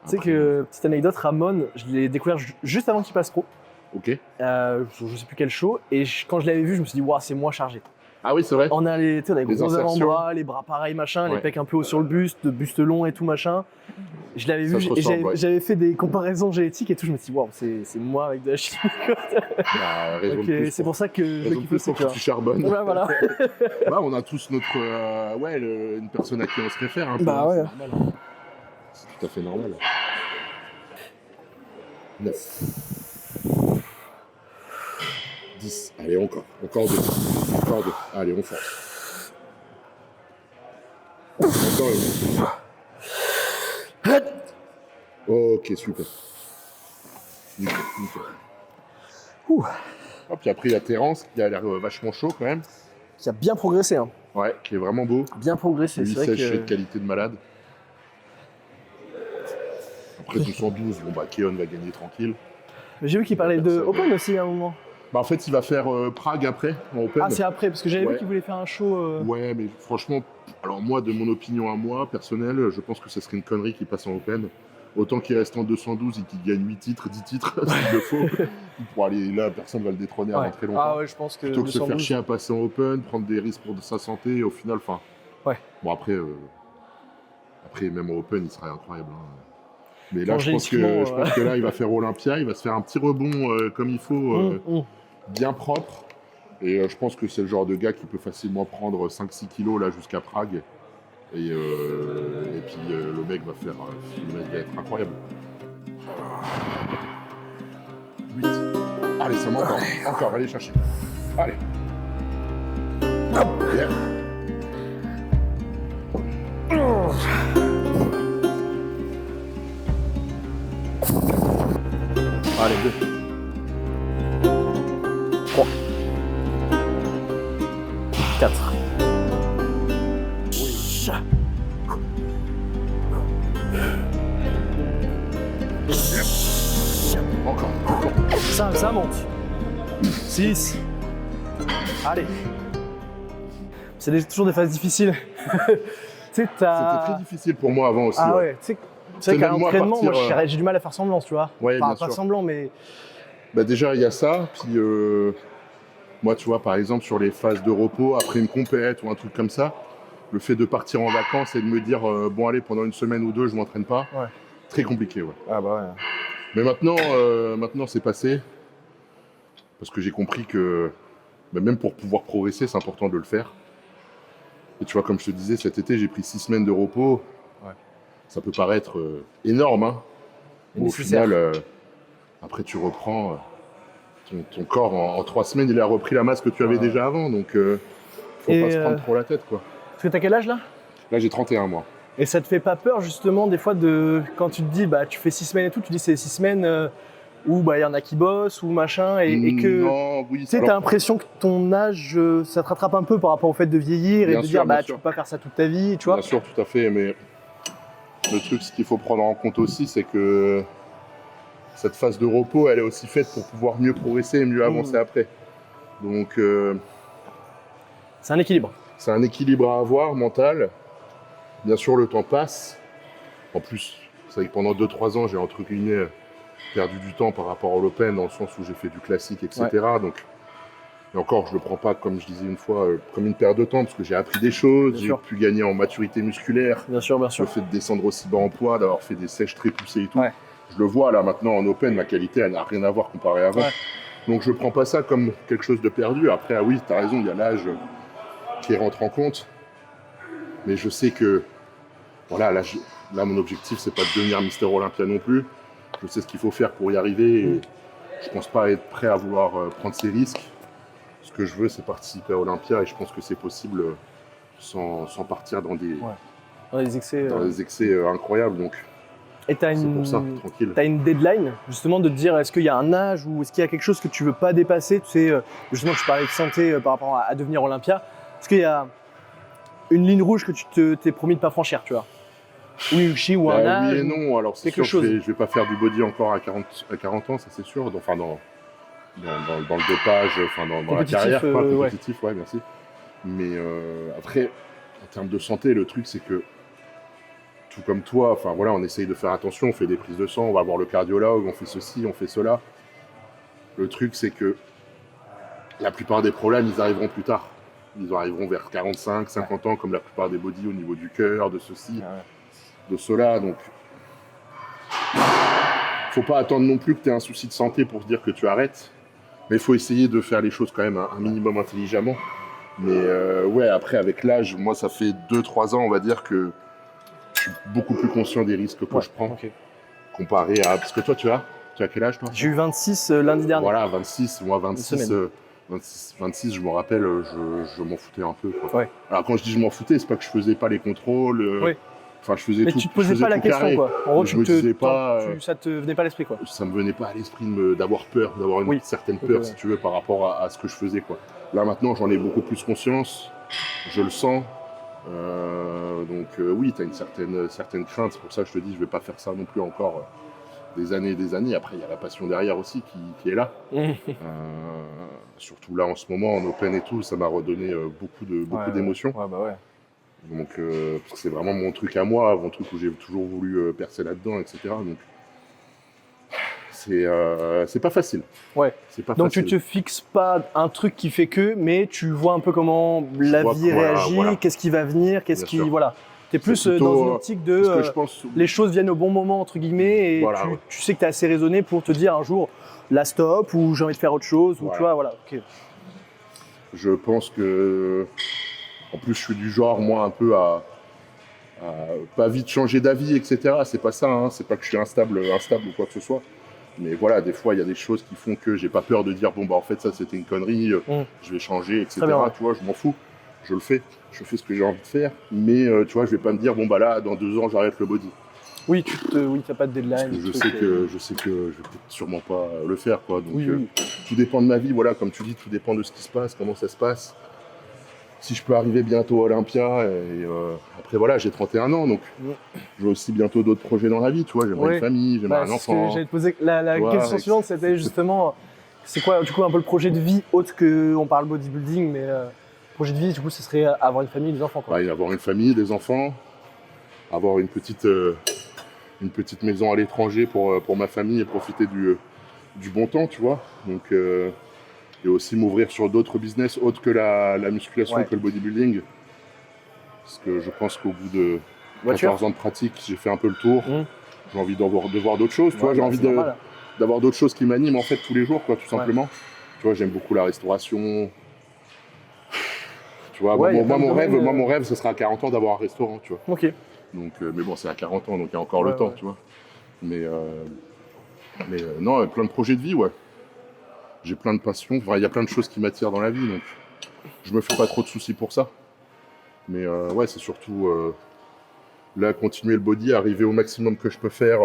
Tu sais que, petite anecdote, Ramon, je l'ai découvert juste avant qu'il passe pro. Ok. Je sais plus quel show. Et quand je l'avais vu, je me suis dit, waouh, c'est moins chargé. Ah oui, c'est vrai. On a les gros avant-bras, les bras pareils, machin, les pecs un peu haut sur le buste long et tout, machin. Je l'avais vu, j'avais fait des comparaisons génétiques et tout, je me suis dit, waouh, c'est moi avec de la chimie. Okay, c'est pour ça que je le kiffe aussi. Tu charbonnes. Ouais, voilà. Bah, on a tous notre. Une personne à qui on se réfère un peu. Bah ouais. C'est normal. C'est tout à fait normal. 9. 10. Allez, encore 2. Allez, on force. Encore une. Ok, super. Nickel. Ouh. Oh, puis après, il y a Terence qui a l'air vachement chaud quand même. Qui a bien progressé. Hein. Ouais, qui est vraiment beau. Bien progressé, c'est vrai que... de qualité de malade. Après, 212, Keon va gagner tranquille. J'ai vu qu'il parlait de Open aussi à un moment. Bah en fait, il va faire Prague après, en Open. Ah, c'est après, parce que j'avais vu qu'il voulait faire un show... Ouais, mais franchement, alors moi, de mon opinion à moi, personnelle, je pense que ce serait une connerie qu'il passe en Open. autant qu'il reste en 212 et qu'il gagne 8 titres, 10 titres, s'il le faut. Pour aller là, personne ne va le détrôner avant très longtemps. Ah ouais, je pense que plutôt que 212... se faire chier à passer en Open, prendre des risques pour sa santé, et au final, enfin. Ouais. Bon, après, même au Open, il serait incroyable. Hein. Mais là, je pense que là, il va faire Olympia, il va se faire un petit rebond comme il faut, bien propre. Et je pense que c'est le genre de gars qui peut facilement prendre 5-6 kilos là jusqu'à Prague. Et puis le mec va être incroyable. 8. Allez, ça manque encore, allez chercher. Allez. Hop, yeah. Allez, 2. 3. 4. Encore. 5, ça monte. 6. Allez. C'est toujours des phases difficiles. C'était très difficile pour moi avant aussi. Ah ouais, tu sais, c'est vrai qu'à l'entraînement, moi j'ai du mal à faire semblant, tu vois. Ouais, enfin, bien pas sûr. semblant, mais. Bah déjà, il y a ça. Puis moi, tu vois, par exemple, sur les phases de repos, après une compète ou un truc comme ça, le fait de partir en vacances et de me dire, bon, allez, pendant une semaine ou deux, je m'entraîne pas, très compliqué, ouais. Ah bah ouais. Mais maintenant c'est passé. Parce que j'ai compris que même pour pouvoir progresser, c'est important de le faire. Et tu vois, comme je te disais, cet été, j'ai pris 6 semaines de repos. Ouais. Ça peut paraître énorme, hein. Au final, après, tu reprends ton corps en 3 semaines, il a repris la masse que tu avais déjà avant. Donc, faut pas se prendre trop la tête, quoi. Parce que t'as quel âge là ? Là, j'ai 31 mois. Et ça te fait pas peur, justement, des fois, quand tu te dis, bah, tu fais 6 semaines et tout, tu dis c'est 6 semaines où bah, y en a qui bossent ou machin, et que non, oui, tu sais, t'as l'impression que ton âge, ça te rattrape un peu par rapport au fait de vieillir et de dire, bah, tu peux pas faire ça toute ta vie, tu vois. Bien sûr, tout à fait, mais le truc, ce qu'il faut prendre en compte aussi, c'est que cette phase de repos, elle est aussi faite pour pouvoir mieux progresser et mieux avancer après. Donc, c'est un équilibre. C'est un équilibre à avoir, mental. Bien sûr, le temps passe. En plus, c'est vrai que pendant 2-3 ans, j'ai entre guillemets perdu du temps par rapport à l'Open, dans le sens où j'ai fait du classique, etc. Ouais. Donc, et encore, je le prends pas, comme je disais une fois, comme une perte de temps, parce que j'ai appris des choses, j'ai pu gagner en maturité musculaire. Bien sûr, bien sûr. Le fait de descendre aussi bas en poids, d'avoir fait des sèches très poussées et tout. Ouais. Je le vois là maintenant en Open, ma qualité, elle n'a rien à voir comparée à avant. Ouais. Donc je prends pas ça comme quelque chose de perdu. Après, ah oui, t'as raison, il y a l'âge qui rentre en compte. Mais je sais que, voilà, là mon objectif, c'est pas de devenir Mister Olympia non plus. Je sais ce qu'il faut faire pour y arriver. Et je pense pas être prêt à vouloir prendre ces risques. Ce que je veux, c'est participer à Olympia et je pense que c'est possible sans partir dans des excès incroyables. Donc, et t'as une deadline, justement, de te dire est-ce qu'il y a un âge ou est-ce qu'il y a quelque chose que tu veux pas dépasser? Tu sais, justement, tu parlais de santé par rapport à devenir Olympia. Est-ce qu'il y a une ligne rouge que tu t'es promis de pas franchir, tu vois? Ou un âge? Oui et non. Alors, c'est sûr que je vais pas faire du body encore à 40 ans, ça c'est sûr. Enfin, dans le dopage, enfin dans la carrière, pas compétitif, ouais, merci. Mais après, en termes de santé, le truc c'est que tout comme toi, enfin voilà, on essaye de faire attention, on fait des prises de sang, on va voir le cardiologue, on fait ceci, on fait cela. Le truc c'est que la plupart des problèmes, ils arriveront plus tard. Ils arriveront vers 45, 50 ans, comme la plupart des bodies au niveau du cœur, de ceci, de cela. Donc, faut pas attendre non plus que tu aies un souci de santé pour se dire que tu arrêtes. Mais il faut essayer de faire les choses quand même un minimum intelligemment. Mais ouais, après, avec l'âge, moi, ça fait 2-3 ans, on va dire, que je suis beaucoup plus conscient des risques que je prends. Comparé à... Parce que toi, tu as quel âge, toi? J'ai eu 26 lundi dernier. Voilà, 26. Moi, 26, je me rappelle, je m'en foutais un peu, quoi. Ouais. Alors, quand je dis je m'en foutais, c'est pas que je faisais pas les contrôles. Enfin, je faisais mais tout. Mais tu te posais pas la question, carré. quoi. En gros, ça te venait pas à l'esprit, quoi. Ça me venait pas à l'esprit d'avoir peur, d'avoir une certaine peur, si tu veux, par rapport à ce que je faisais, quoi. Là, maintenant, j'en ai beaucoup plus conscience. Je le sens. Donc, oui, tu as une certaine crainte. C'est pour ça que je te dis, je vais pas faire ça non plus encore des années et des années. Après, il y a la passion derrière aussi qui est là. Surtout là, en ce moment, en Open et tout, ça m'a redonné beaucoup d'émotions. Ouais, bah ouais. Donc, parce que c'est vraiment mon truc à moi, mon truc où j'ai toujours voulu percer là-dedans, etc. Donc, c'est pas facile. Ouais. C'est pas Donc facile. tu te fixes pas un truc qui fait que, mais tu vois un peu comment la vie réagit, qu'est-ce qui va venir, qu'est-ce qui... Voilà. T'es plus plutôt, dans une optique de... parce que je pense... les choses viennent au bon moment, entre guillemets, et Voilà, tu sais que tu es assez raisonné pour te dire un jour, la stop, ou j'ai envie de faire autre chose, ou Voilà. tu vois, voilà. Ok. Je pense que... En plus, je suis du genre, moi, un peu à pas vite changer d'avis, etc. C'est pas ça, hein. C'est pas que je suis instable ou quoi que ce soit. Mais voilà, des fois, il y a des choses qui font que j'ai pas peur de dire, bon, bah en fait, ça, c'était une connerie, je vais changer, etc. Bien, ouais. Tu vois, je m'en fous. Je le fais. Je fais ce que j'ai envie de faire. Mais, tu vois, je vais pas me dire, bon, bah là, dans 2 ans, j'arrête le body. Oui, t'as pas de deadline. Parce que je sais que je vais peut-être sûrement pas le faire, quoi. Donc, oui. Tout dépend de ma vie, voilà, comme tu dis, tout dépend de ce qui se passe, comment ça se passe. Si je peux arriver bientôt à Olympia, et après voilà, j'ai 31 ans, donc j'ai aussi bientôt d'autres projets dans la vie, tu vois, j'aimerais une famille, j'aimerais un enfant. J'allais te poser la question suivante, c'était justement, c'est quoi du coup un peu le projet de vie, autre qu'on parle bodybuilding, mais projet de vie, du coup, ce serait avoir une famille, des enfants, quoi. Ouais, avoir une famille, des enfants, avoir une petite maison à l'étranger pour ma famille et profiter du bon temps, tu vois. Donc, et aussi m'ouvrir sur d'autres business autres que la musculation, que le bodybuilding. Parce que je pense qu'au bout de 14 ans de pratique, j'ai fait un peu le tour. J'ai envie de voir d'autres choses, tu vois. J'ai envie d'avoir d'autres choses qui m'animent en fait tous les jours, quoi, tout simplement. Tu vois, j'aime beaucoup la restauration. Tu vois, moi, mon rêve, ce sera à 40 ans d'avoir un restaurant, tu vois. Ok. Donc, mais bon, c'est à 40 ans, donc il y a encore le temps, tu vois. Mais non, plein de projets de vie, ouais. J'ai plein de passions. Enfin, il y a plein de choses qui m'attirent dans la vie, donc je me fais pas trop de soucis pour ça. Mais ouais, c'est surtout là, continuer le body, arriver au maximum que je peux faire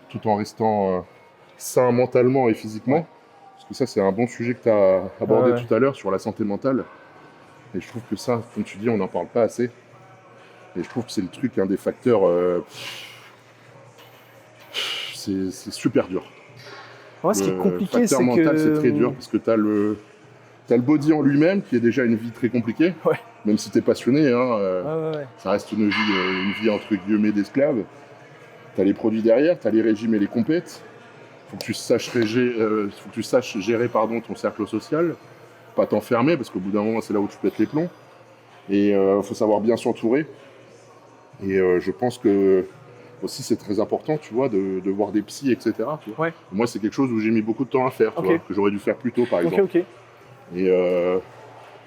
tout en restant sain mentalement et physiquement. Parce que ça, c'est un bon sujet que tu as abordé tout à l'heure sur la santé mentale. Et je trouve que ça, comme tu dis, on n'en parle pas assez. Et je trouve que c'est le truc, un des facteurs... c'est super dur. Ouais, ce qui est compliqué, le facteur mental, c'est très dur parce que tu as le body en lui-même qui est déjà une vie très compliquée. Ouais. Même si tu es passionné, hein, ça reste une vie entre guillemets d'esclave. Tu as les produits derrière, tu as les régimes et les compètes. Faut que tu saches gérer ton cercle social, pas t'enfermer parce qu'au bout d'un moment, c'est là où tu pètes les plombs. Et faut savoir bien s'entourer. Et je pense que aussi c'est très important, tu vois, de voir des psys, etc. Tu vois. Ouais. Moi, c'est quelque chose où j'ai mis beaucoup de temps à faire, tu vois, que j'aurais dû faire plus tôt, par exemple. Et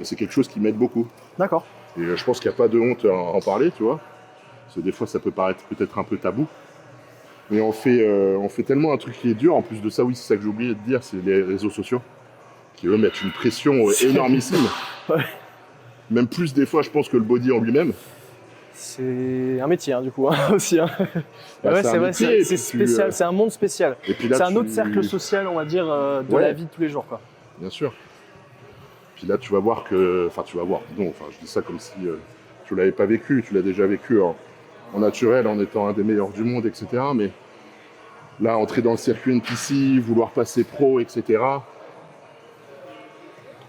c'est quelque chose qui m'aide beaucoup. D'accord. Et je pense qu'il n'y a pas de honte à en parler, tu vois. Parce que des fois, ça peut paraître peut-être un peu tabou. Mais on fait tellement un truc qui est dur. En plus de ça, oui, c'est ça que j'ai oublié de dire, c'est les réseaux sociaux. Qui, eux, mettent une pression énormissime. Ouais. Même plus, des fois, je pense, que le body en lui-même. C'est un métier, hein, du coup, aussi. Hein. Bah, c'est vrai, c'est spécial, c'est un monde spécial. C'est un autre cercle social, on va dire, de la vie de tous les jours, quoi. Bien sûr. Puis là, tu vas voir que... Enfin, tu vas voir. Non, enfin, je dis ça comme si tu l'avais pas vécu. Tu l'as déjà vécu en naturel, en étant un des meilleurs du monde, etc. Mais là, entrer dans le circuit NPC, vouloir passer pro, etc.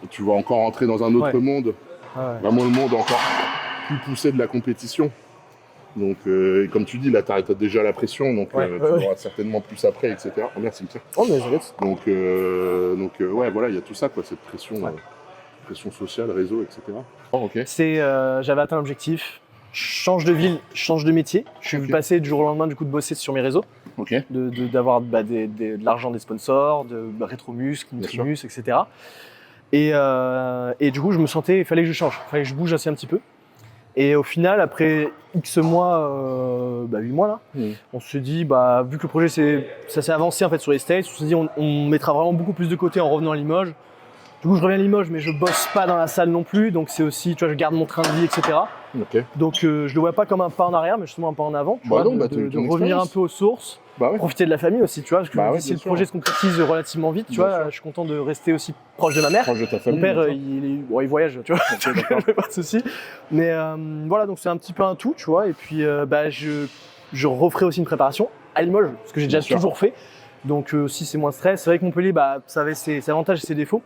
Et tu vas encore entrer dans un autre monde. Vraiment le monde encore plus poussé de la compétition. Donc, comme tu dis, là, tu as déjà la pression, donc tu auras certainement plus après, etc. Oh, merci, tiens. Oh, mais j'arrête. Donc ouais, voilà, il y a tout ça, quoi, cette pression, pression sociale, réseau, etc. Oh, ok. J'avais atteint l'objectif. Je change de ville, je change de métier. Je suis passé du jour au lendemain, du coup, de bosser sur mes réseaux. D'avoir de l'argent des sponsors, de Rétromuscle, Nutrimus, etc. Et du coup, je me sentais, il fallait que je change, il fallait que je bouge aussi un petit peu. Et au final, après X mois, 8 mois là, on se dit, vu que le projet ça s'est avancé en fait sur les States, on se dit on mettra vraiment beaucoup plus de côté en revenant à Limoges. Du coup, je reviens à Limoges, mais je bosse pas dans la salle non plus, donc c'est aussi, tu vois, je garde mon train de vie, etc. Donc je le vois pas comme un pas en arrière, mais justement un pas en avant, tu vois, de revenir un peu aux sources. Profiter de la famille aussi, tu vois, parce que si le projet se concrétise relativement vite, tu vois, je suis content de rester aussi proche de ma mère. Proche de ta famille. Mon père, il voyage, tu vois, pas de soucis. Mais voilà, donc c'est un petit peu un tout, tu vois, et puis je referai aussi une préparation à Limoges, ce que j'ai déjà toujours fait. Donc si c'est moins de stress, c'est vrai que Montpellier, ça avait ses avantages et ses défauts.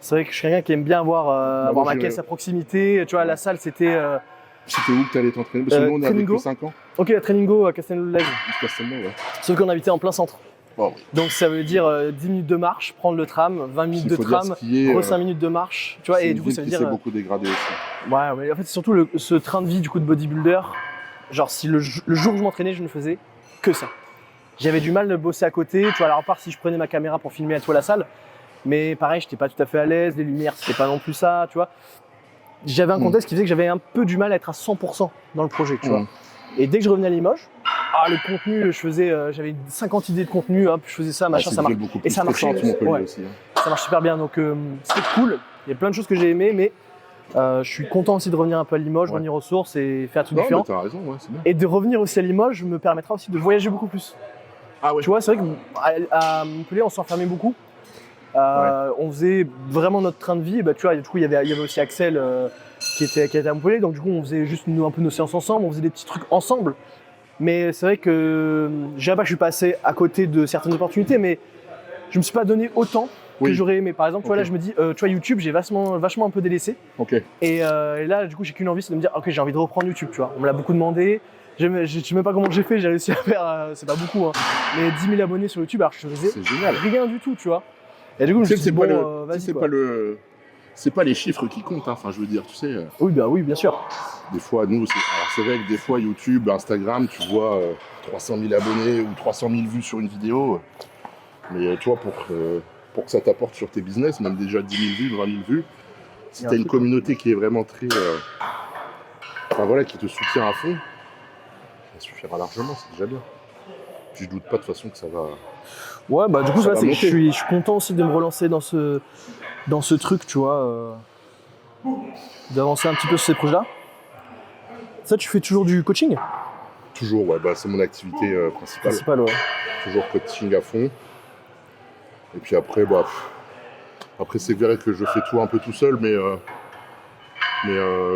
C'est vrai que je suis quelqu'un qui aime bien avoir ma caisse à proximité, tu vois, la salle, c'était... C'était où que t'allais t'entraîner? Parce que nous, on est avec Trainingo. 5 ans. Ok, à Trainingo à Castelnau-de-Lège. Castelnau, ouais. Sauf qu'on habitait en plein centre. Oh, oui. Donc ça veut dire 10 minutes de marche, prendre le tram, 20 minutes de tram, re 5 minutes de marche. Tu vois, et du coup, ça veut dire. C'est beaucoup dégradé aussi. Ouais, mais en fait, c'est surtout ce train de vie du coup de bodybuilder. Genre, si le jour où je m'entraînais, je ne faisais que ça. J'avais du mal de bosser à côté, tu vois, alors à part si je prenais ma caméra pour filmer à toi la salle. Mais pareil, j'étais pas tout à fait à l'aise, les lumières, c'était pas non plus ça, tu vois. J'avais un contexte qui faisait que j'avais un peu du mal à être à 100% dans le projet, tu vois. Et dès que je revenais à Limoges, le contenu, j'avais 50 idées de contenu, hop, je faisais ça, machin, ça marche. Et ça marchait. Ouais, aussi, hein. Ça marche super bien, donc c'était cool. Il y a plein de choses que j'ai aimées, mais je suis content aussi de revenir un peu à Limoges, revenir aux sources et faire tout différent. T'as raison, ouais, c'est bien. Et de revenir aussi à Limoges me permettra aussi de voyager beaucoup plus. Ah ouais. Tu vois, c'est vrai qu'à Montpellier, on s'enfermait beaucoup. On faisait vraiment notre train de vie. Bah, tu vois, du coup, il y avait aussi Axel qui était à Montpellier. Donc, du coup, on faisait juste un peu nos séances ensemble. On faisait des petits trucs ensemble. Mais c'est vrai que je dirais pas que je suis passé à côté de certaines opportunités, mais je me suis pas donné autant que j'aurais aimé. Par exemple, tu vois, là, je me dis, tu vois, YouTube, j'ai vachement un peu délaissé. Et là, du coup, j'ai qu'une envie, c'est de me dire, ok, j'ai envie de reprendre YouTube. Tu vois, on me l'a beaucoup demandé. Je ne sais même pas comment j'ai fait. J'ai réussi à faire, c'est pas beaucoup, hein, mais 10 000 abonnés sur YouTube. Alors, je faisais rien du tout, tu vois. Et du coup, je me suis dit, bon, vas-y. C'est pas les chiffres qui comptent, hein. Enfin, je veux dire, tu sais. Oui, bah oui, bien sûr. Des fois, nous, c'est vrai que des fois, YouTube, Instagram, tu vois 300 000 abonnés ou 300 000 vues sur une vidéo. Mais toi, pour que ça t'apporte sur tes business, même déjà 10 000 vues, 20 000 vues, si tu as une communauté qui est vraiment très. Enfin voilà, qui te soutient à fond, ça suffira largement, c'est déjà bien. Puis je doute pas de toute façon que ça va. Ouais, bah du coup, ça va je suis content aussi de me relancer dans ce truc, tu vois, d'avancer un petit peu sur ces projets-là. Ça, tu fais toujours du coaching? Toujours, ouais, bah, c'est mon activité principale. Ouais. Toujours coaching à fond. Et puis après, après c'est vrai que je fais tout un peu tout seul, mais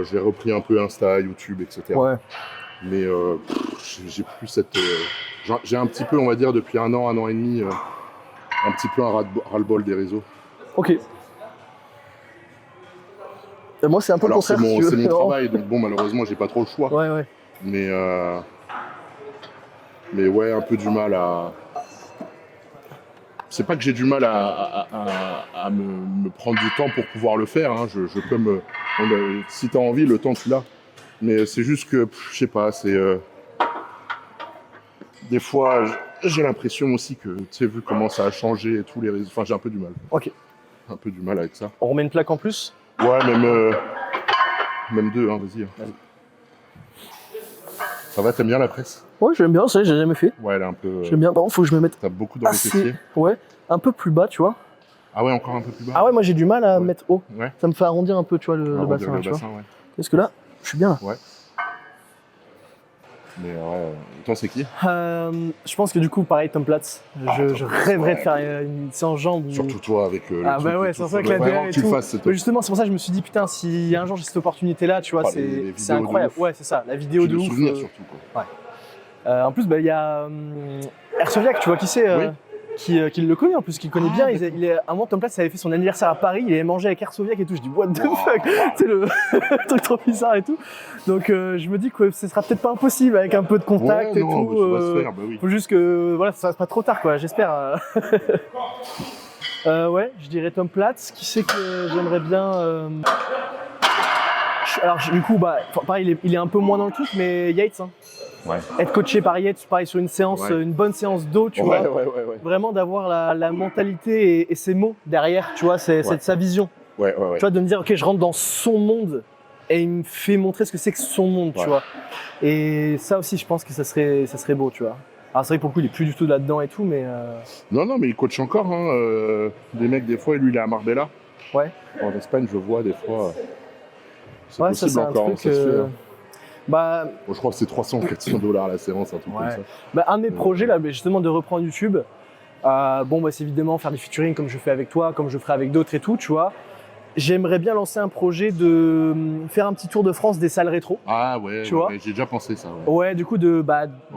j'ai repris un peu Insta, YouTube, etc. Ouais. Mais j'ai plus cette... j'ai un petit peu, on va dire, depuis un an et demi, un petit peu un ras-le-bol des réseaux. Ok. Et moi, c'est un peu le contraire. C'est mon travail, donc bon, malheureusement, j'ai pas trop le choix. Ouais. Mais ouais, un peu du mal à... C'est pas que j'ai du mal à me prendre du temps pour pouvoir le faire. Hein. Je peux si t'as envie, le temps tu l'as. Mais c'est juste que, je sais pas, c'est... Des fois, j'ai l'impression aussi que, tu sais, vu comment ça a changé et tous les réseaux... Enfin, j'ai un peu du mal. Ok. Un peu du mal avec ça. On remet une plaque en plus? Ouais, même deux, hein, vas-y. Ça va, t'aimes bien la presse? Ouais, j'aime bien, ça, j'ai jamais fait. Ouais, elle est un peu... J'aime bien, par contre, faut que je me mette... T'as beaucoup dans les fessiers? Ouais, un peu plus bas, tu vois. Ah ouais, encore un peu plus bas? Ah ouais, moi j'ai du mal à mettre haut. Ouais. Ça me fait arrondir un peu, tu vois, le bassin. Tu vois. Ouais. Parce que là, je suis bien là. Ouais. Mais toi, c'est qui? Je pense que du coup, pareil, Tom Platz. Je rêverais de faire une séance jambes. Surtout toi avec le bah ouais, c'est pour ça que la DL et tout. Mais justement, c'est pour ça que je me suis dit, putain, si un jour j'ai cette opportunité-là, tu vois, c'est incroyable. Ouais, c'est ça, la vidéo de ouf. Souvenir surtout, quoi. Ouais. En plus, il y a Ersoviac, tu vois qui c'est qui le connaît en plus, qui le connaît bien. À un moment, Tom Platz avait fait son anniversaire à Paris, il avait mangé avec Ersoviac et tout. Je dis, what the fuck? C'est le truc trop bizarre et tout. Donc, je me dis que ce sera peut-être pas impossible avec un peu de contact et tout. Ça va se faire, bah oui. Faut juste que ça fasse pas trop tard, quoi, j'espère. Ouais, je dirais Tom Platz. Qui c'est que j'aimerais bien. Alors, du coup, pareil, il est un peu moins dans le truc, mais Yates. Hein. Ouais. Être coaché par Yates, pareil, sur une séance, une bonne séance d'eau, tu vois. Ouais. Vraiment d'avoir la mentalité et ses mots derrière, tu vois, c'est sa vision. Ouais. Tu vois, de me dire, ok, je rentre dans son monde et il me fait montrer ce que c'est que son monde, tu vois. Et ça aussi, je pense que ça serait beau, tu vois. Alors, c'est vrai que pour le coup, il est plus du tout là-dedans et tout, mais. Non, mais il coach encore, hein. Des mecs, des fois, lui, il est à Marbella. Ouais. En Espagne, je vois, des fois. C'est possible ça, encore, truc, ça se fait. Hein. Bon, je crois que c'est 300 ou 400 $ la séance, un truc comme ça. Un de mes projets, là, justement, de reprendre YouTube, c'est évidemment faire des featuring comme je fais avec toi, comme je ferai avec d'autres et tout, tu vois. J'aimerais bien lancer un projet de faire un petit tour de France des salles rétro. Ah ouais, tu vois. J'ai déjà pensé ça. Ouais, du coup, de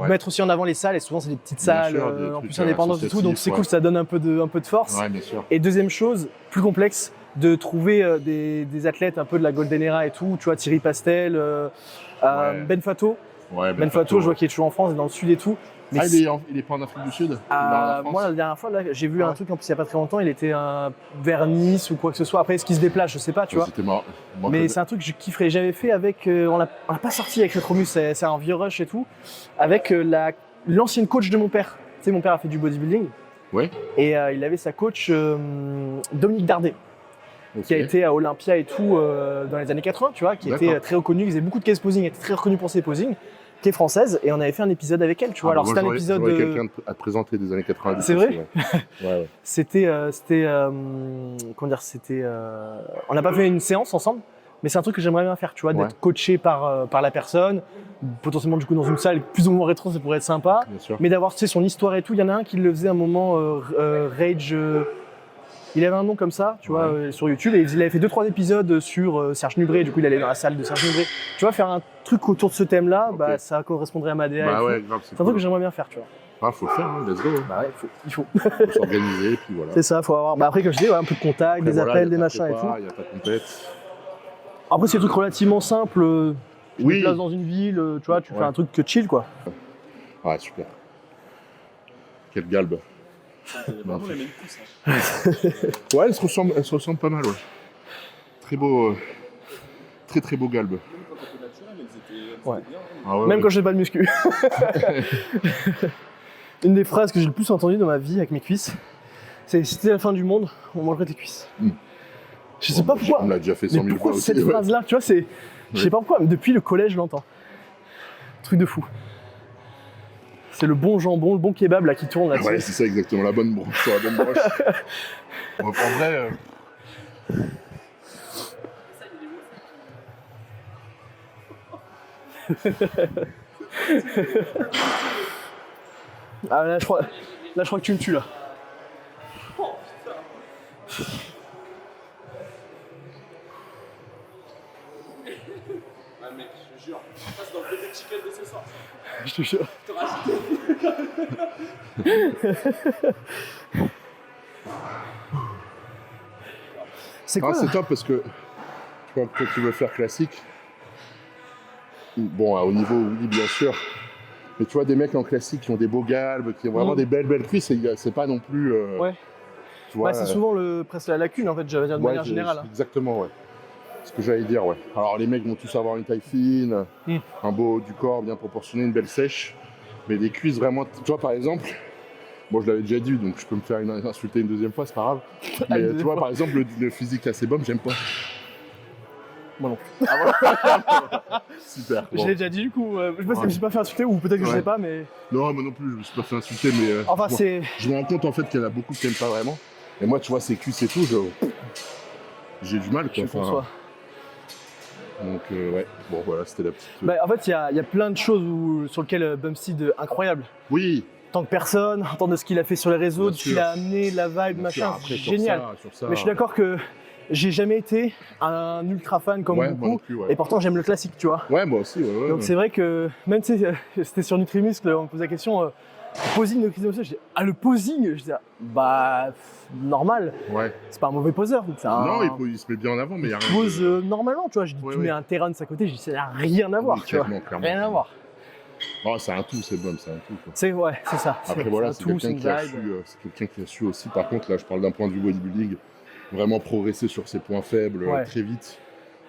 mettre aussi en avant les salles, et souvent c'est des petites salles, en plus indépendantes et tout, donc c'est cool, ça donne un peu de force. Ouais, bien sûr. Et deuxième chose, plus complexe, de trouver des athlètes un peu de la Golden Era et tout, tu vois, Thierry Pastel, Ben Fato. Ouais, Ben Fato, je vois qu'il est toujours en France, dans le sud et tout. Mais il est pas en Afrique du Sud? moi, la dernière fois, là, j'ai vu un truc en plus il n'y a pas très longtemps, il était vers Nice ou quoi que ce soit. Après, est-ce qu'il se déplace, je sais pas, tu vois. C'était marrant. Mais c'est un truc que je kifferais. J'avais fait avec, on l'a pas sorti avec Retromus, c'est un vieux rush et tout, avec l'ancienne coach de mon père. Tu sais, mon père a fait du bodybuilding. Ouais. Et il avait sa coach Dominique Dardet, qui a été à Olympia et tout dans les années 80, tu vois, qui était très reconnue, qui faisait beaucoup de case posing, était très reconnue pour ses posings, qui est française, et on avait fait un épisode avec elle, tu vois. Alors c'était un épisode. Quelqu'un à te présenter des années 90. C'est vrai. Ouais. C'était, comment dire, on n'a pas fait une séance ensemble, mais c'est un truc que j'aimerais bien faire, tu vois, d'être coaché par la personne, potentiellement du coup dans une salle plus ou moins rétro, ça pourrait être sympa, mais d'avoir, tu sais, son histoire et tout. Il y en a un qui le faisait un moment, Rage. Il avait un nom comme ça, tu vois, sur YouTube, et il avait fait 2-3 épisodes sur Serge Nubré. Du coup, il allait dans la salle de Serge Nubré. Tu vois, faire un truc autour de ce thème-là, bah, ça correspondrait à ma DA. Grave, c'est un truc que j'aimerais bien faire, tu vois. Ah, faut le faire, hein, let's go. Bah ouais, il faut. Faut s'organiser, puis voilà. C'est ça, faut avoir. Bah après, comme je dis, un peu de contact, des appels, des machins et tout. Il y a ta compète. Après, c'est des trucs relativement simples. Tu te déplaces dans une ville, tu vois, tu fais un truc que chill, quoi. Ouais, super. Quelle galbe. Vraiment les mêmes pouces, hein. Ouais, elles se ressemblent pas mal, ouais. Très beau, très beau galbe. Même quand t'étais naturel, elles étaient bien. Ah ouais, même quand je fais pas de muscu. Une des phrases que j'ai le plus entendues dans ma vie avec mes cuisses, c'est si c'était la fin du monde, on mangerait tes cuisses. Je sais pas pourquoi. On l'a déjà fait 100 000 fois aussi. Cette phrase-là, tu vois, je sais pas pourquoi, mais depuis le collège, je l'entends. Truc de fou. C'est le bon jambon, le bon kebab là qui tourne là-dessus. Ouais, c'est ça exactement, la bonne broche sur la bonne broche. En vrai. Ah là, je crois que tu me tues là. Ah mec, je te jure, on passe dans le bébé chicken de ce soir. Je te jure. C'est quoi? C'est top parce que tu vois, quand tu veux faire classique, bon, à haut niveau, oui, bien sûr, mais tu vois, des mecs en classique qui ont des beaux galbes, qui ont vraiment des belles cuisses, c'est pas non plus. Tu vois, c'est souvent presque la lacune en fait, j'allais dire de manière générale. Exactement, ouais. Ce que j'allais dire, ouais. Alors les mecs vont tous avoir une taille fine, un beau haut du corps bien proportionné, une belle sèche, mais des cuisses vraiment. Tu vois, par exemple, bon, je l'avais déjà dit, donc je peux me faire insulter une deuxième fois, c'est pas grave. Mais tu vois, par exemple, le physique assez bon, j'aime pas. Moi non. Super. Je l'ai déjà dit du coup, je sais pas si je me suis pas fait insulter ou peut-être que je sais pas, mais. Non, moi non plus, je me suis pas fait insulter, mais. Enfin, c'est. Je me rends compte en fait qu'il y en a beaucoup qui n'aiment pas vraiment. Et moi, tu vois, ces cuisses et tout, j'ai du mal, quoi. Donc, ouais, bon, voilà, c'était la petite. Bah, en fait, il y a plein de choses sur lesquelles Bumstead incroyable. Oui. En tant que personne, en tant de ce qu'il a fait sur les réseaux, de ce qu'il a amené, la vibe, machin, c'est génial. Sur ça, mais je suis d'accord que j'ai jamais été un ultra fan comme beaucoup, et pourtant j'aime le classique, tu vois. Ouais, moi aussi, ouais. Donc c'est vrai que, même tu sais, c'était sur Nutrimuscle, on me posait la question, posing de crise d'émotion, je dis, ah le posing, je dis, bah, normal, c'est pas un mauvais poseur. Non, il se met bien en avant, mais il y a rien. Il pose normalement, tu vois, je dis, tu mets un terrain de sa côté, je dis, ça n'a rien à voir, tu vois, rien à voir. Oh, c'est un tout, c'est bon, c'est un tout. C'est ça. Après voilà, c'est quelqu'un qui a su aussi, par contre, là je parle d'un point de vue bodybuilding, vraiment progresser sur ses points faibles très vite,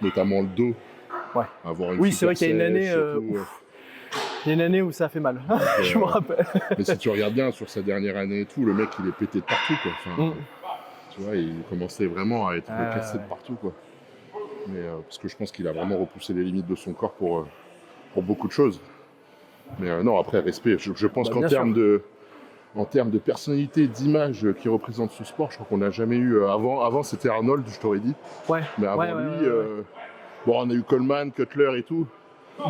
notamment le dos. Avoir une c'est vrai qu'il y a une année, il y a une année où ça a fait mal, je me rappelle. Mais si tu regardes bien sur sa dernière année et tout, le mec il est pété de partout, quoi. Enfin, tu vois, il commençait vraiment à être cassé de partout, quoi. Mais parce que je pense qu'il a vraiment repoussé les limites de son corps pour beaucoup de choses. Mais non, après, respect. Je pense qu'en termes de personnalité, d'image qui représente ce sport, je crois qu'on n'a jamais eu. Avant, c'était Arnold, je t'aurais dit. Mais avant lui, bon, on a eu Coleman, Cutler et tout.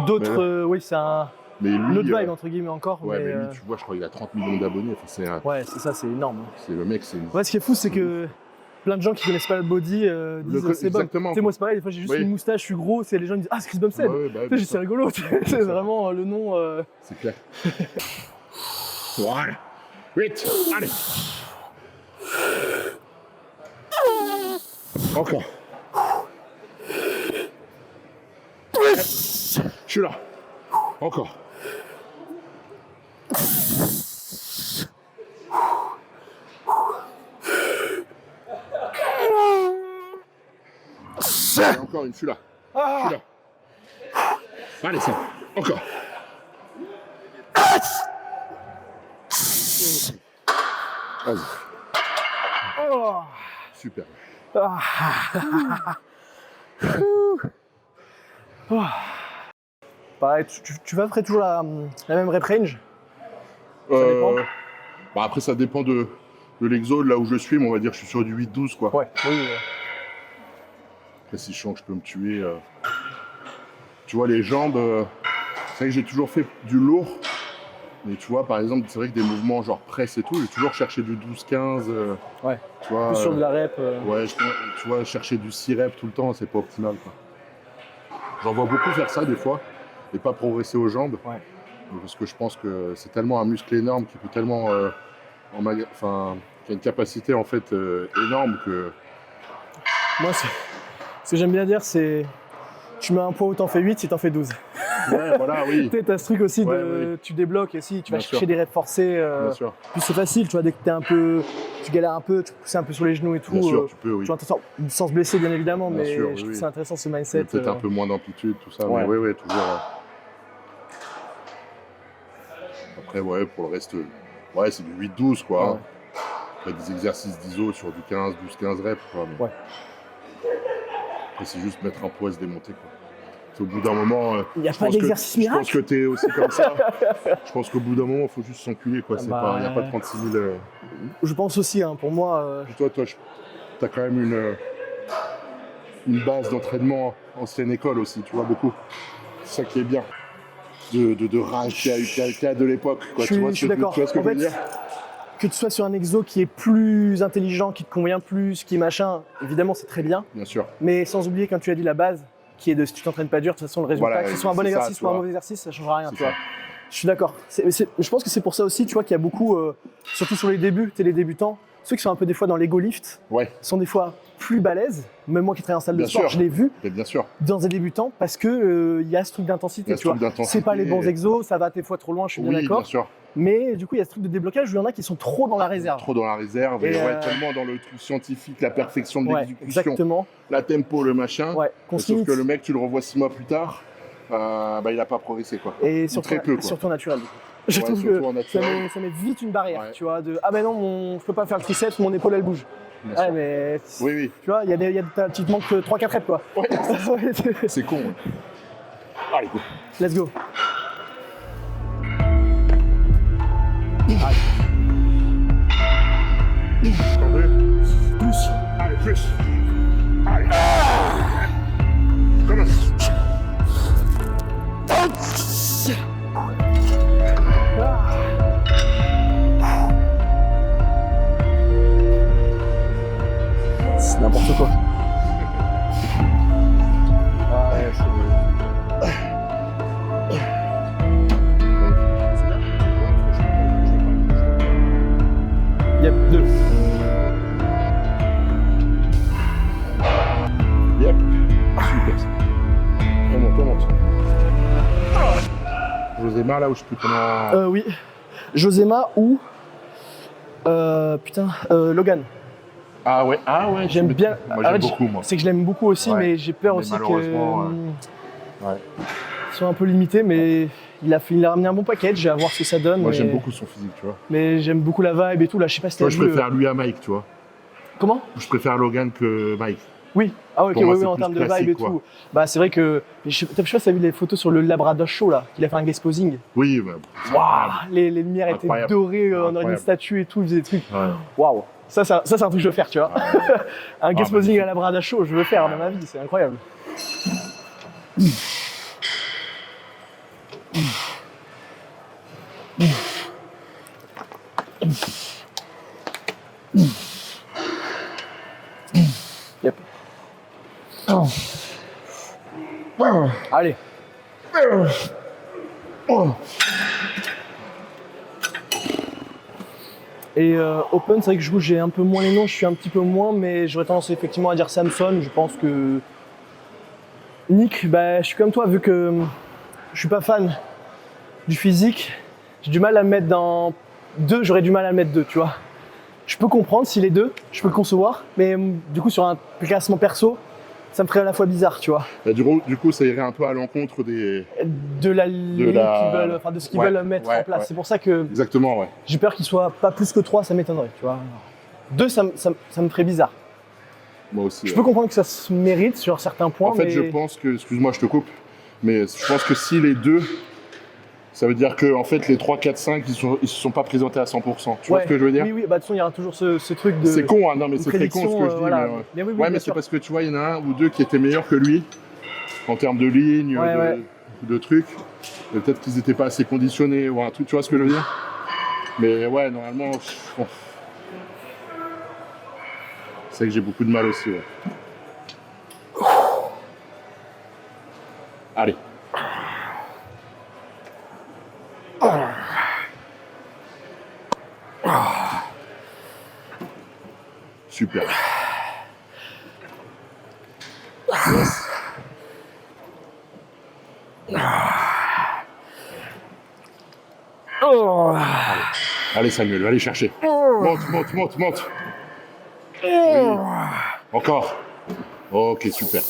D'autres, c'est un. Mais lui, autre vibe, entre guillemets, encore. Ouais, mais lui, tu vois, je crois qu'il a 30 millions d'abonnés. Enfin, c'est ça, c'est énorme. C'est le mec, c'est. Ouais, ce qui est fou, c'est que plein de gens qui connaissent pas le body disent c'est bon. Tu sais, moi c'est pareil, des fois j'ai juste une moustache, je suis gros, les gens disent ah c'est Chris Bumstead. C'est rigolo, c'est vraiment le nom. C'est clair. Voilà. Vite, allez. Encore. Je suis là. Encore. Et encore une, je suis là. Je suis là. Allez, ça. Encore. Vas-y. Oh. Super. Pareil, tu vas après toujours la même rep range? dépend. Bah après, ça dépend de l'exo, là où je suis, mais on va dire que je suis sur du 8-12, quoi. Ouais, oui. Après, si je sens que je peux me tuer. Tu vois, les jambes, c'est vrai que j'ai toujours fait du lourd. Mais tu vois, par exemple, c'est vrai que des mouvements genre presse et tout, j'ai toujours cherché du 12-15. Ouais. Tu vois, Plus sur de la rep. Ouais, tu vois, chercher du 6 reps tout le temps, c'est pas optimal, quoi. J'en vois beaucoup faire ça des fois, et pas progresser aux jambes. Ouais. Parce que je pense que c'est tellement un muscle énorme qui peut tellement. Qui a une capacité en fait énorme que. Moi, ce que j'aime bien dire, c'est tu mets un poids où t'en fais 8 si t'en fais 12. Ouais, voilà, oui. Tu as ce truc aussi Ouais, de oui. tu débloques et si tu vas Bien chercher sûr. des reps forcés. Bien sûr. Puis c'est facile, tu vois, dès que t'es un peu. Tu galères un peu, tu pousses un peu sur les genoux et tout. Bien sûr, tu peux, oui. Tu vois, sans se blesser, bien évidemment, Bien mais sûr, je trouve oui. que c'est intéressant ce Il y a mindset. peut-être un peu moins d'amplitude, tout ça, Ouais. mais oui, toujours. Après, ouais, pour le reste, ouais, c'est du 8-12, quoi. Ouais. Après, des exercices d'ISO sur du 15, 12-15 reps, quoi. Mais... Ouais. Après, c'est juste mettre un poids et se démonter, quoi. C'est au bout d'un moment. Il n'y a je pas pense que- d'exercice Je pense miracle. que t'es aussi comme ça. Je pense qu'au bout d'un moment, il faut juste s'enculer, quoi. Ah C'est bah, pas, il n'y a pas 36 000. Je pense aussi, hein, pour moi. Toi, t'as quand même une base d'entraînement ancienne école aussi, tu vois, beaucoup. C'est ça qui est bien. De rage qu'il y a de l'époque, quoi. Je suis d'accord. Tu vois ce que En je veux fait, dire? que tu sois sur un exo qui est plus intelligent, qui te convient plus, qui est machin, évidemment, c'est très bien. Bien sûr. Mais sans oublier, comme tu as dit, la base, qui est de si tu t'entraînes pas dur, de toute façon, le résultat, Voilà, que ce soit un bon c'est ça, exercice tu ou un vois. mauvais exercice, ça changera rien, C'est tu vois. ça. Je suis d'accord. Je pense que c'est pour ça aussi, tu vois, qu'il y a beaucoup, surtout sur les débuts, les débutants, ceux qui sont un peu des fois dans l'ego lift, Ouais, sont des fois plus balèzes. Même moi qui travaille en salle de Bien sport, sûr. je l'ai vu mais bien sûr. dans des débutants parce que il y a ce truc Il y d'intensité, a ce tu vois. truc d'intensité. C'est pas les bons exos, ça va des fois trop loin, je suis bien Oui, d'accord. bien sûr. Mais du coup, il y a ce truc de déblocage où il y en a qui sont trop dans la réserve. Trop dans la réserve et Et, ouais, tellement dans le truc scientifique, la perfection de Ouais, l'exécution, exactement. la tempo, le machin. Ouais, Et sauf que le mec, tu le revois 6 mois plus tard, bah, il a pas progressé, quoi. Et Ou surtout, très peu, quoi. surtout naturel. Du coup. Je Ouais, trouve surtout en que ça naturel. met vite une barrière, Ouais. tu vois, de ah ben non, je peux pas faire le triceps, mon épaule elle bouge. Bien Ouais, sûr. mais Oui, oui, tu vois, tu te manques 3-4 reps quoi. Ouais. c'est con. Ouais. Allez, go. Let's go. Plus. Allez, plus. Allez. Commence. C'est n'importe quoi. Ouais, Yep, 2. Yep. Super. Remonte. Joséma, là où je peux comment. Oui. Josema ou Logan. Ah ouais, J'aime bien. Moi, En j'aime fait, beaucoup, moi. C'est que je l'aime beaucoup aussi, Ouais. mais j'ai peur Mais aussi que malheureusement, ouais. soit un peu limité, mais il a ramené un bon package, à voir ce que ça donne. Moi, mais... j'aime beaucoup son physique, tu vois. Mais j'aime beaucoup la vibe et tout. Là, je sais pas si t'as Moi, je vu. préfère lui à Mike, tu vois. Comment? Je préfère Logan que Mike. Oui. Ah ouais, ok, Pour moi, oui, c'est en plus termes de vibe classique, et quoi. tout. Bah c'est vrai que. Je sais pas si t'as vu les photos sur le Labrador Show là, qu'il a fait un guest posing. Oui, bah, Waouh, les lumières étaient Incroyable. dorées, on aurait une Incroyable. statue et tout, il faisait des trucs. Ouais. Waouh. Ça, c'est un truc que je veux faire, tu vois. Un guest Ah, posing magnifique. à Labrador Show, je veux le faire dans ma vie, c'est incroyable. Yep. Allez. Et Open, c'est vrai que je joue, j'ai un peu moins les noms, je suis un petit peu moins, mais j'aurais tendance effectivement à dire Samson. Je pense que Nick, bah, je suis comme toi, vu que je suis pas fan du physique, j'ai du mal à le mettre dans 2, j'aurais du mal à le mettre 2, tu vois. Je peux comprendre s'il est 2, je peux le concevoir, mais du coup sur un classement perso, ça me ferait à la fois bizarre, tu vois. Bah, du coup, ça irait un peu à l'encontre des... De la ligne qu'ils veulent, enfin de ce qu'ils veulent mettre en place. C'est pour ça que Exactement, ouais. j'ai peur qu'il soit pas plus que 3, ça m'étonnerait, tu vois. 2, ça me ferait bizarre. Moi aussi. Je peux comprendre que ça se mérite sur certains points, En fait, mais... je pense que... Excuse-moi, je te coupe. Mais je pense que si les 2, ça veut dire que en fait, les 3, 4, 5, ils se sont pas présentés à 100%. Tu vois ce que je veux dire? Oui, bah de toute façon, il y aura toujours ce truc de... C'est con, hein, non, mais c'est très con ce que je dis. voilà. Mais oui, ouais, mais c'est parce que tu vois, il y en a un ou 2 qui étaient meilleurs que lui, en termes de ligne, de trucs. Et peut-être qu'ils n'étaient pas assez conditionnés ou un truc, tu vois ce que je veux dire? Mais ouais, normalement, bon. C'est que j'ai beaucoup de mal aussi, ouais. Allez. Super. Allez Samuel, va aller chercher. Monte. Oui. Encore. Ok, super.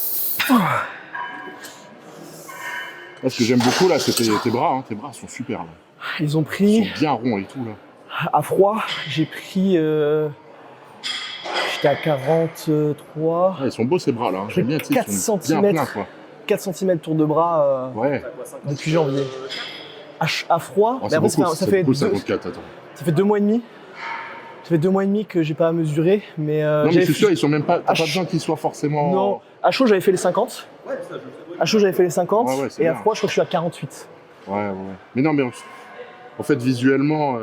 Ce que j'aime beaucoup là, c'est tes bras. Hein. Tes bras sont super là. Ils ont pris... Ils sont bien ronds et tout là. À froid, j'ai pris... J'étais à 43. Ah, ils sont beaux ces bras là. J'aime bien, 4 ils sont cm. bien pleins, quoi. 4 cm tour de bras depuis janvier. À froid, Oh, mais après, ça fait beaucoup, 54, attends. Ça fait 2 mois et demi. Ça fait 2 mois et demi que j'ai pas à mesurer, mais non, mais c'est sûr, ils sont même pas. T'as pas besoin qu'ils soient forcément. Non, à chaud j'avais fait les 50. Ouais, ça, je sais. À chaud j'avais fait les 50 c'est et à bien. froid je crois que je suis à 48. Ouais. Mais non, mais en fait, visuellement,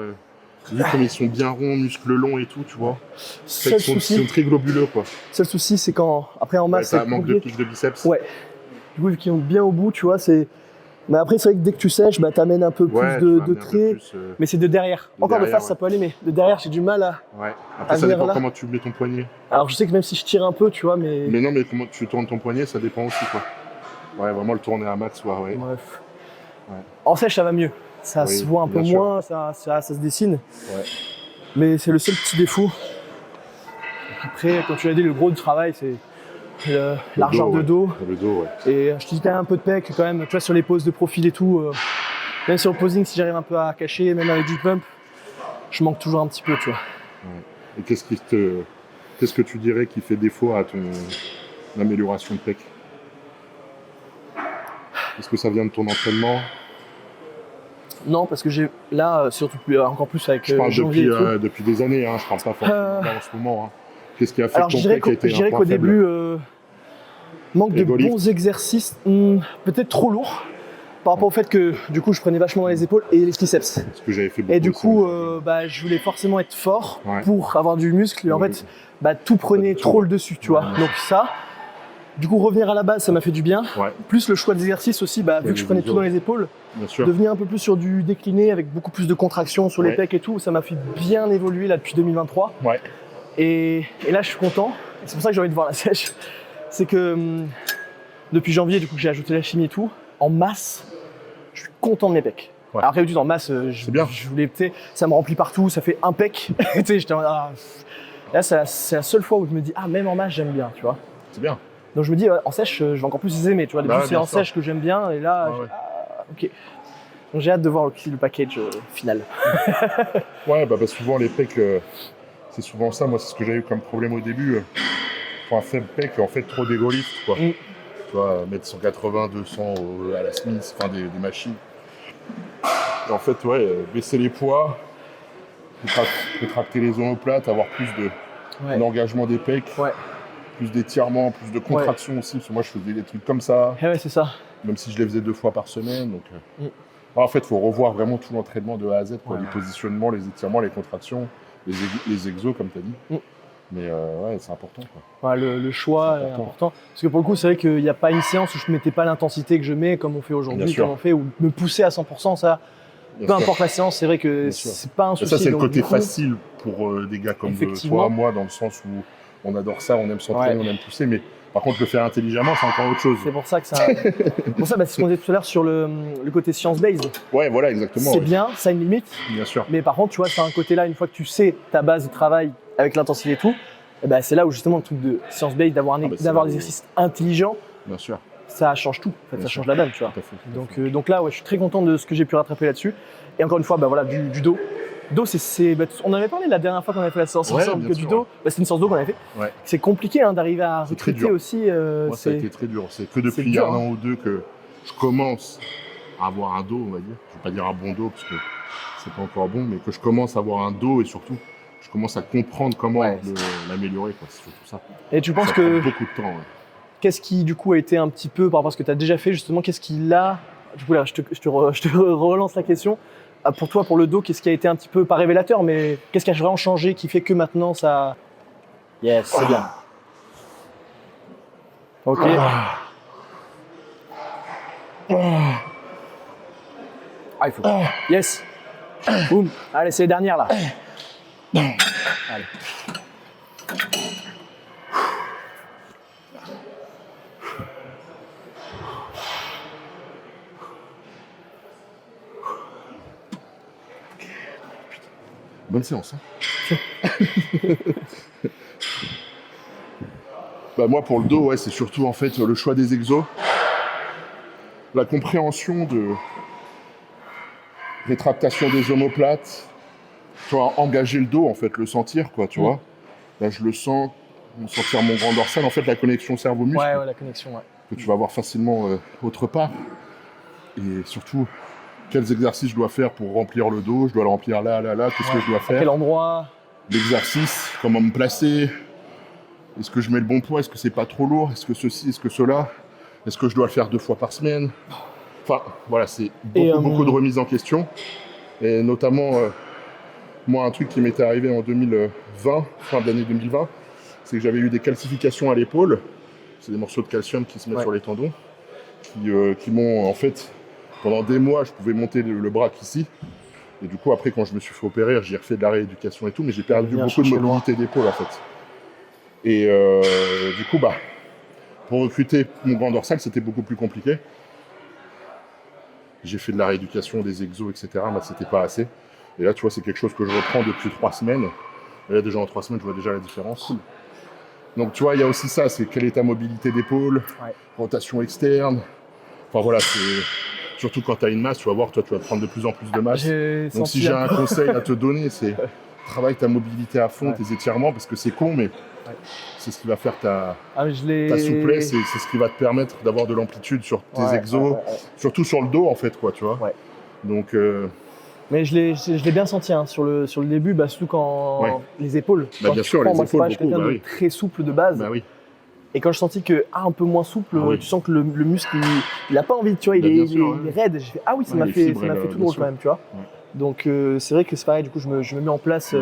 vu comme ils sont bien ronds, muscles longs et tout, tu vois. Seul ils sont très globuleux, quoi. Seul souci, c'est quand après en masse. Ça c'est manque de pic de biceps. Ouais. Du coup, vu qu'ils ont bien au bout, tu vois, c'est. Mais après, c'est vrai que dès que tu sèches, bah, t'amènes un peu plus de traits. Mais c'est de derrière. Encore de face, ça peut aller, mais de derrière, j'ai du mal à. Ouais. Après, ça dépend comment tu mets ton poignet. Alors, je sais que même si je tire un peu, tu vois, mais. Mais non, mais comment tu tournes ton poignet, ça dépend aussi, quoi. Ouais, vraiment le tourner à max, ouais. Bref. Ouais. En sèche, ça va mieux. Ça se voit un peu moins, ça se dessine. Ouais. Mais c'est le seul petit défaut. Après, comme tu l'as dit, le gros du travail, c'est largeur de dos. Le dos, ouais. Et je te dis quand même un peu de pec, quand même, tu vois, sur les poses de profil et tout. Même sur le posing, si j'arrive un peu à cacher, même avec du pump, je manque toujours un petit peu, tu vois. Ouais. Et qu'est-ce que tu dirais qui fait défaut à ton amélioration de pec? Est-ce que ça vient de ton entraînement? Non, parce que j'ai là, surtout encore plus avec je parle janvier depuis des années, hein, je parle pas forcément en ce moment. Hein. Qu'est-ce qui a fait alors, que ton pec était je dirais qu'au début, manque de bons exercices, peut-être trop lourd, par rapport au fait que du coup je prenais vachement dans les épaules et les triceps. Ce que j'avais fait beaucoup. Et du coup, je voulais forcément être fort pour avoir du muscle, et en fait, tout prenait trop le dessus, tu vois. Donc ça. Du coup, revenir à la base, ça m'a fait du bien. Ouais. Plus le choix d'exercice aussi, vu que je prenais tout dans les épaules, devenir un peu plus sur du décliné avec beaucoup plus de contractions sur les pecs et tout, ça m'a fait bien évoluer là depuis 2023. Ouais. Et là, je suis content. C'est pour ça que j'ai envie de voir la sèche. C'est que depuis janvier, du coup, j'ai ajouté la chimie et tout. En masse, je suis content de mes pecs. Ouais. Alors, d'habitude, en masse, je voulais, ça me remplit partout, ça fait un pec. J'étais en là, c'est la seule fois où je me dis, même en masse, j'aime bien, tu vois. C'est bien. Donc je me dis, en sèche, je vais encore plus les aimer, tu vois. D'habitude, c'est en sèche que j'aime bien, et là, ok. Donc j'ai hâte de voir le package final. Ouais, bah souvent les pecs, c'est souvent ça. Moi, c'est ce que j'ai eu comme problème au début. Pour un faible pec, en fait, trop d'égolifts, quoi. Tu vois, mettre 180, 200 à la Smith, enfin des machines. Et en fait, baisser les poids, rétracter les omoplates, avoir plus d'engagement des pecs. Ouais. Plus d'étirements, plus de contractions aussi, parce que moi je faisais des trucs comme ça. Ouais, c'est ça. Même si je les faisais 2 fois par semaine. Donc, en fait, il faut revoir vraiment tout l'entraînement de A à Z, quoi. Les positionnements, les étirements, les contractions, les exos, comme tu as dit. Mais c'est important, quoi. Ouais, le choix est important. Parce que pour le coup, c'est vrai qu'il n'y a pas une séance où je ne mettais pas l'intensité que je mets, comme on fait aujourd'hui, comme on fait, ou me pousser à 100%, ça. Peu importe la séance, c'est vrai que c'est pas un souci. Et ça, c'est le côté facile pour des gars comme Effectivement. toi, moi, dans le sens où on adore ça, on aime s'entraîner, Ouais. on aime pousser, mais par contre, le faire intelligemment, c'est encore autre chose. C'est pour ça que ça. Pour ça, c'est ce qu'on disait tout à l'heure sur le côté science-based. Ouais, voilà, exactement. C'est ouais. bien, ça a une limite. Bien sûr. Mais par contre, tu vois, c'est un côté-là, une fois que tu sais ta base de travail avec l'intensité et tout, eh ben, c'est là où justement le truc de science-based, d'avoir bah, c'est d'avoir là des où- exercices intelligents, Bien sûr. ça change tout. En fait, Bien ça sûr. change la donne, tu vois. Tout à fait, tout à fait. Donc là, ouais, je suis très content de ce que j'ai pu rattraper là-dessus. Et encore une fois, bah, voilà, du dos. Do, on en avait parlé la dernière fois qu'on avait fait la séance Ouais, ensemble, bien que sûr, du dos, bah, c'est une séance d'eau qu'on avait fait. Ouais. C'est compliqué hein, d'arriver à C'est très recruter dur. aussi. Moi, ça a été très dur. C'est que c'est depuis dur, un hein. an ou deux que je commence à avoir un dos, on va dire. Je ne vais pas dire un bon dos parce que c'est pas encore bon, mais que je commence à avoir un dos et surtout, je commence à comprendre comment Ouais. l'améliorer. Quoi. C'est surtout ça. Et tu penses Ça que prend beaucoup de temps. Ouais. qu'est-ce qui du coup a été un petit peu par rapport à ce que tu as déjà fait justement, qu'est-ce qui là, du coup là, je te relance la question. Ah, pour toi, pour le dos, qu'est-ce qui a été un petit peu, pas révélateur, mais qu'est-ce qui a vraiment changé qui fait que maintenant ça. Yes, c'est bien. Ok. Ah, il faut. Yes. Boum. Allez, c'est les dernières là. Allez. Bonne séance. Hein. Bah moi pour le dos, ouais, c'est surtout en fait le choix des exos, la compréhension de rétractation des omoplates, tu vois, engager le dos en fait, le sentir quoi, tu vois. Là je le sens, sentir mon grand dorsal, en fait la connexion cerveau-muscle Ouais, la connexion, ouais. que tu vas avoir facilement autre part. Et surtout, quels exercices je dois faire pour remplir le dos, je dois le remplir là, qu'est-ce que je dois À quel faire, endroit? l'exercice, comment me placer. Est-ce que je mets le bon poids? Est-ce que c'est pas trop lourd? Est-ce que ceci? Est-ce que cela? Est-ce que je dois le faire 2 fois par semaine? Enfin, voilà, c'est beaucoup de remises en question. Et notamment, moi, un truc qui m'était arrivé en 2020, fin de l'année 2020, c'est que j'avais eu des calcifications à l'épaule. C'est des morceaux de calcium qui se mettent sur les tendons, qui m'ont, en fait, pendant des mois, je pouvais monter le bras qu'ici. Et du coup, après, quand je me suis fait opérer, j'ai refait de la rééducation et tout, mais j'ai perdu beaucoup de mobilité d'épaule, en fait. Et du coup, bah, pour recruter mon grand dorsal, c'était beaucoup plus compliqué. J'ai fait de la rééducation, des exos, etc. Mais c'était pas assez. Et là, tu vois, c'est quelque chose que je reprends depuis 3 semaines. Et là, déjà en 3 semaines, je vois déjà la différence. Cool. Donc, tu vois, il y a aussi ça, c'est quelle est ta mobilité d'épaule, rotation externe. Enfin, voilà, c'est... Surtout quand tu as une masse, tu vas voir, toi, tu vas prendre de plus en plus de masse. Donc, si j'ai un conseil à te donner, c'est travaille ta mobilité à fond, tes étirements, parce que c'est con, mais c'est ce qui va faire ta souplesse et c'est ce qui va te permettre d'avoir de l'amplitude sur tes exos, surtout sur le dos, en fait, quoi, tu vois. Donc... Mais je l'ai bien senti hein, sur le début, bah, surtout quand les épaules. Bah, bien sûr, les épaules, je suis quelqu'un de très souple de base. Bah oui. Et quand je sentis que un peu moins souple, tu sens que le muscle, il a pas envie, tu vois, il est raide. J'ai fait ah oui, ça m'a fait tout drôle quand même, tu vois. Donc c'est vrai que c'est pareil, du coup je me mets en place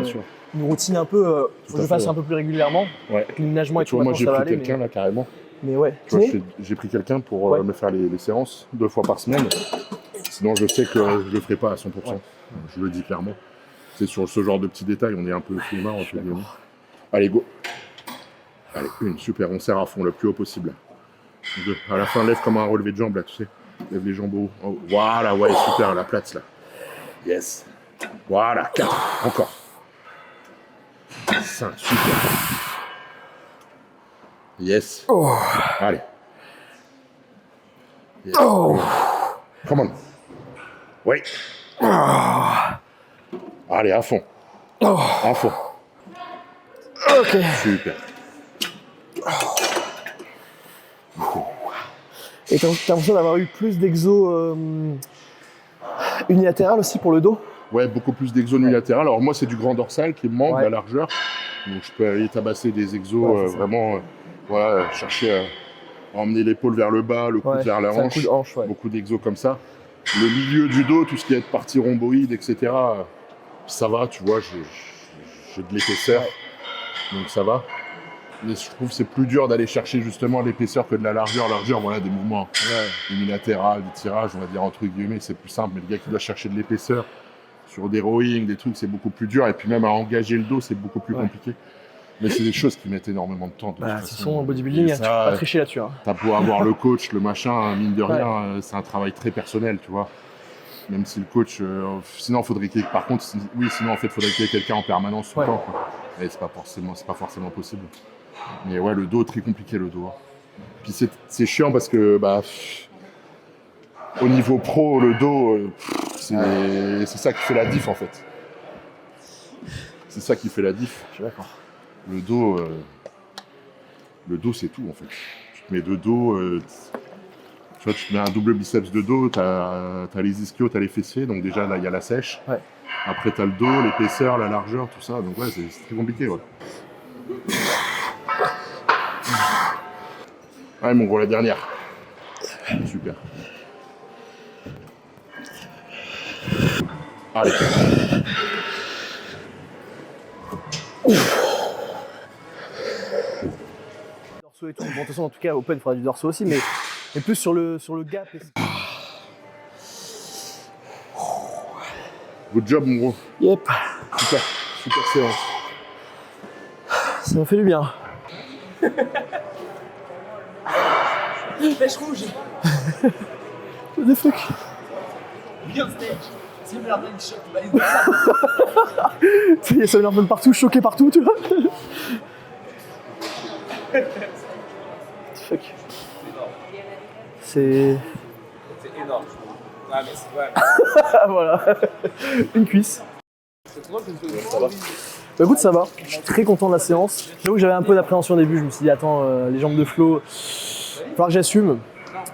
une routine un peu, faut que je fasse un peu plus régulièrement. Avec l'aménagement et tout. Moi j'ai pris quelqu'un là carrément. Mais ouais. J'ai pris quelqu'un pour me faire les séances 2 fois par semaine. Sinon je sais que je le ferai pas à 100%. Je le dis clairement. C'est sur ce genre de petits détails, on est un peu flemmard entre guillemets. Allez go. Allez, 1, super, on serre à fond le plus haut possible. 2, à la fin lève comme un relevé de jambes là, tu sais. Lève les jambes haut. Oh, voilà, ouais, super, la plate là. Yes. Voilà, 4, encore. 5, super. Yes. Allez. Yes. Come on. Oui. Allez, à fond. À fond. Ok. Super. Et t'as l'impression d'avoir eu plus d'exos unilatéral aussi pour le dos? Ouais, beaucoup plus d'exos unilatérales. Alors moi, c'est du grand dorsal qui me manque, la largeur. Donc je peux aller tabasser des exos vraiment, chercher à emmener l'épaule vers le bas, le coude vers la hanche. Beaucoup d'exos comme ça. Le milieu du dos, tout ce qui est partie rhomboïde, etc., ça va, tu vois, j'ai de l'épaisseur, donc ça va. Mais je trouve que c'est plus dur d'aller chercher justement l'épaisseur que de la largeur. Largeur, voilà, des mouvements unilatéraux, du tirage, on va dire entre guillemets, c'est plus simple. Mais le gars qui doit chercher de l'épaisseur Sur des rowing, des trucs, c'est beaucoup plus dur. Et puis même à engager le dos, c'est beaucoup plus compliqué. Mais c'est des choses qui mettent énormément de temps. De toute façon, en bodybuilding, tu peux pas tricher là-dessus. Hein. T'as beau avoir le coach, le machin, mine de rien, c'est un travail très personnel, tu vois. Même si le coach, sinon faudrait qu'il y ait, par contre, sinon en fait faudrait qu'il y ait quelqu'un en permanence tout le temps. Quoi. Mais c'est pas forcément possible. Mais ouais, le dos, très compliqué le dos. Puis c'est chiant parce que au niveau pro, le dos, c'est ça qui fait la diff en fait. C'est ça qui fait la diff. Je suis d'accord. Le dos c'est tout en fait. Tu te mets de dos, tu vois, tu te mets un double biceps de dos, t'as les ischios, t'as les fessiers, donc déjà là il y a la sèche. Ouais. Après t'as le dos, l'épaisseur, la largeur, tout ça, donc ouais c'est très compliqué. Ouais. Ouais mon gros, la dernière. Super. Allez. Dorso et tout. Bon, de toute façon, en tout cas, Open, il faudra du dorso aussi, mais plus sur le gap. Good job, mon gros. Yep. Super séance. Ça m'a fait du bien. Pêche rouge. What the fuck? Bien steak. C'est merde, une choc. Il y a Summerman partout, choqué partout, tu vois. Fuck. C'est énorme, je trouve. Ah, mais c'est vrai. Voilà. Une cuisse. C'est trop drôle que tu ça va. Bah écoute, ça va. Je suis très content de la séance. J'avoue que j'avais un peu d'appréhension au début. Je me suis dit, attends, les jambes de Flo, il va falloir que j'assume.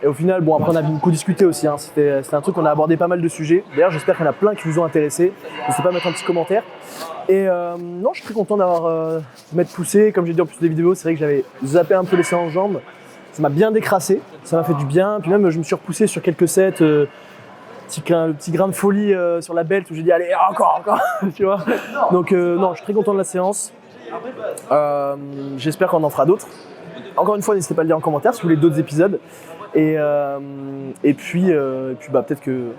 Et au final, bon, après, on a beaucoup discuté aussi. Hein. C'était un truc, on a abordé pas mal de sujets. D'ailleurs, j'espère qu'il y en a plein qui vous ont intéressé. N'hésitez pas à mettre un petit commentaire. Et non, je suis très content d'avoir m'être poussé. Comme j'ai dit en plus des vidéos, c'est vrai que j'avais zappé un peu les séances jambes. Ça m'a bien décrassé. Ça m'a fait du bien. Puis même, je me suis repoussé sur quelques sets. Le petit grain de folie sur la belt où j'ai dit, allez, encore. Tu vois. Donc, non, je suis très content de la séance. J'espère qu'on en fera d'autres. Encore une fois, n'hésitez pas à le dire en commentaire si vous voulez d'autres épisodes. Et puis peut-être que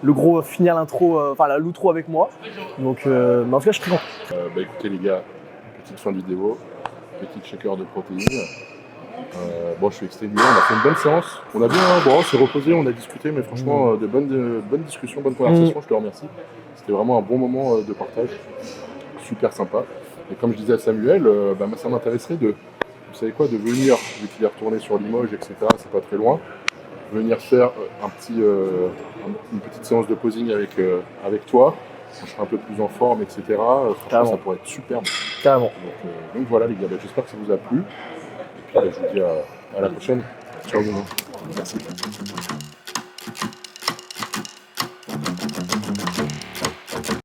le gros va finir l'intro, l'outro avec moi. Donc, mais en tout cas, je suis très content. Écoutez les gars, petite fin de vidéo, petit shaker de protéines. Je suis exténué, on a fait une bonne séance. On a bien, on s'est reposé, on a discuté, mais franchement, de bonnes discussions, bonnes conversations, je te remercie. C'était vraiment un bon moment de partage, super sympa. Et comme je disais à Samuel, ça m'intéresserait de venir, vu qu'il est retourné sur Limoges, etc., c'est pas très loin, venir faire une petite séance de posing avec toi. On sera un peu plus en forme, etc. Franchement, ça pourrait être superbe. Carrément. Donc voilà les gars, j'espère que ça vous a plu. Et puis je vous dis à la prochaine. Ciao. Merci.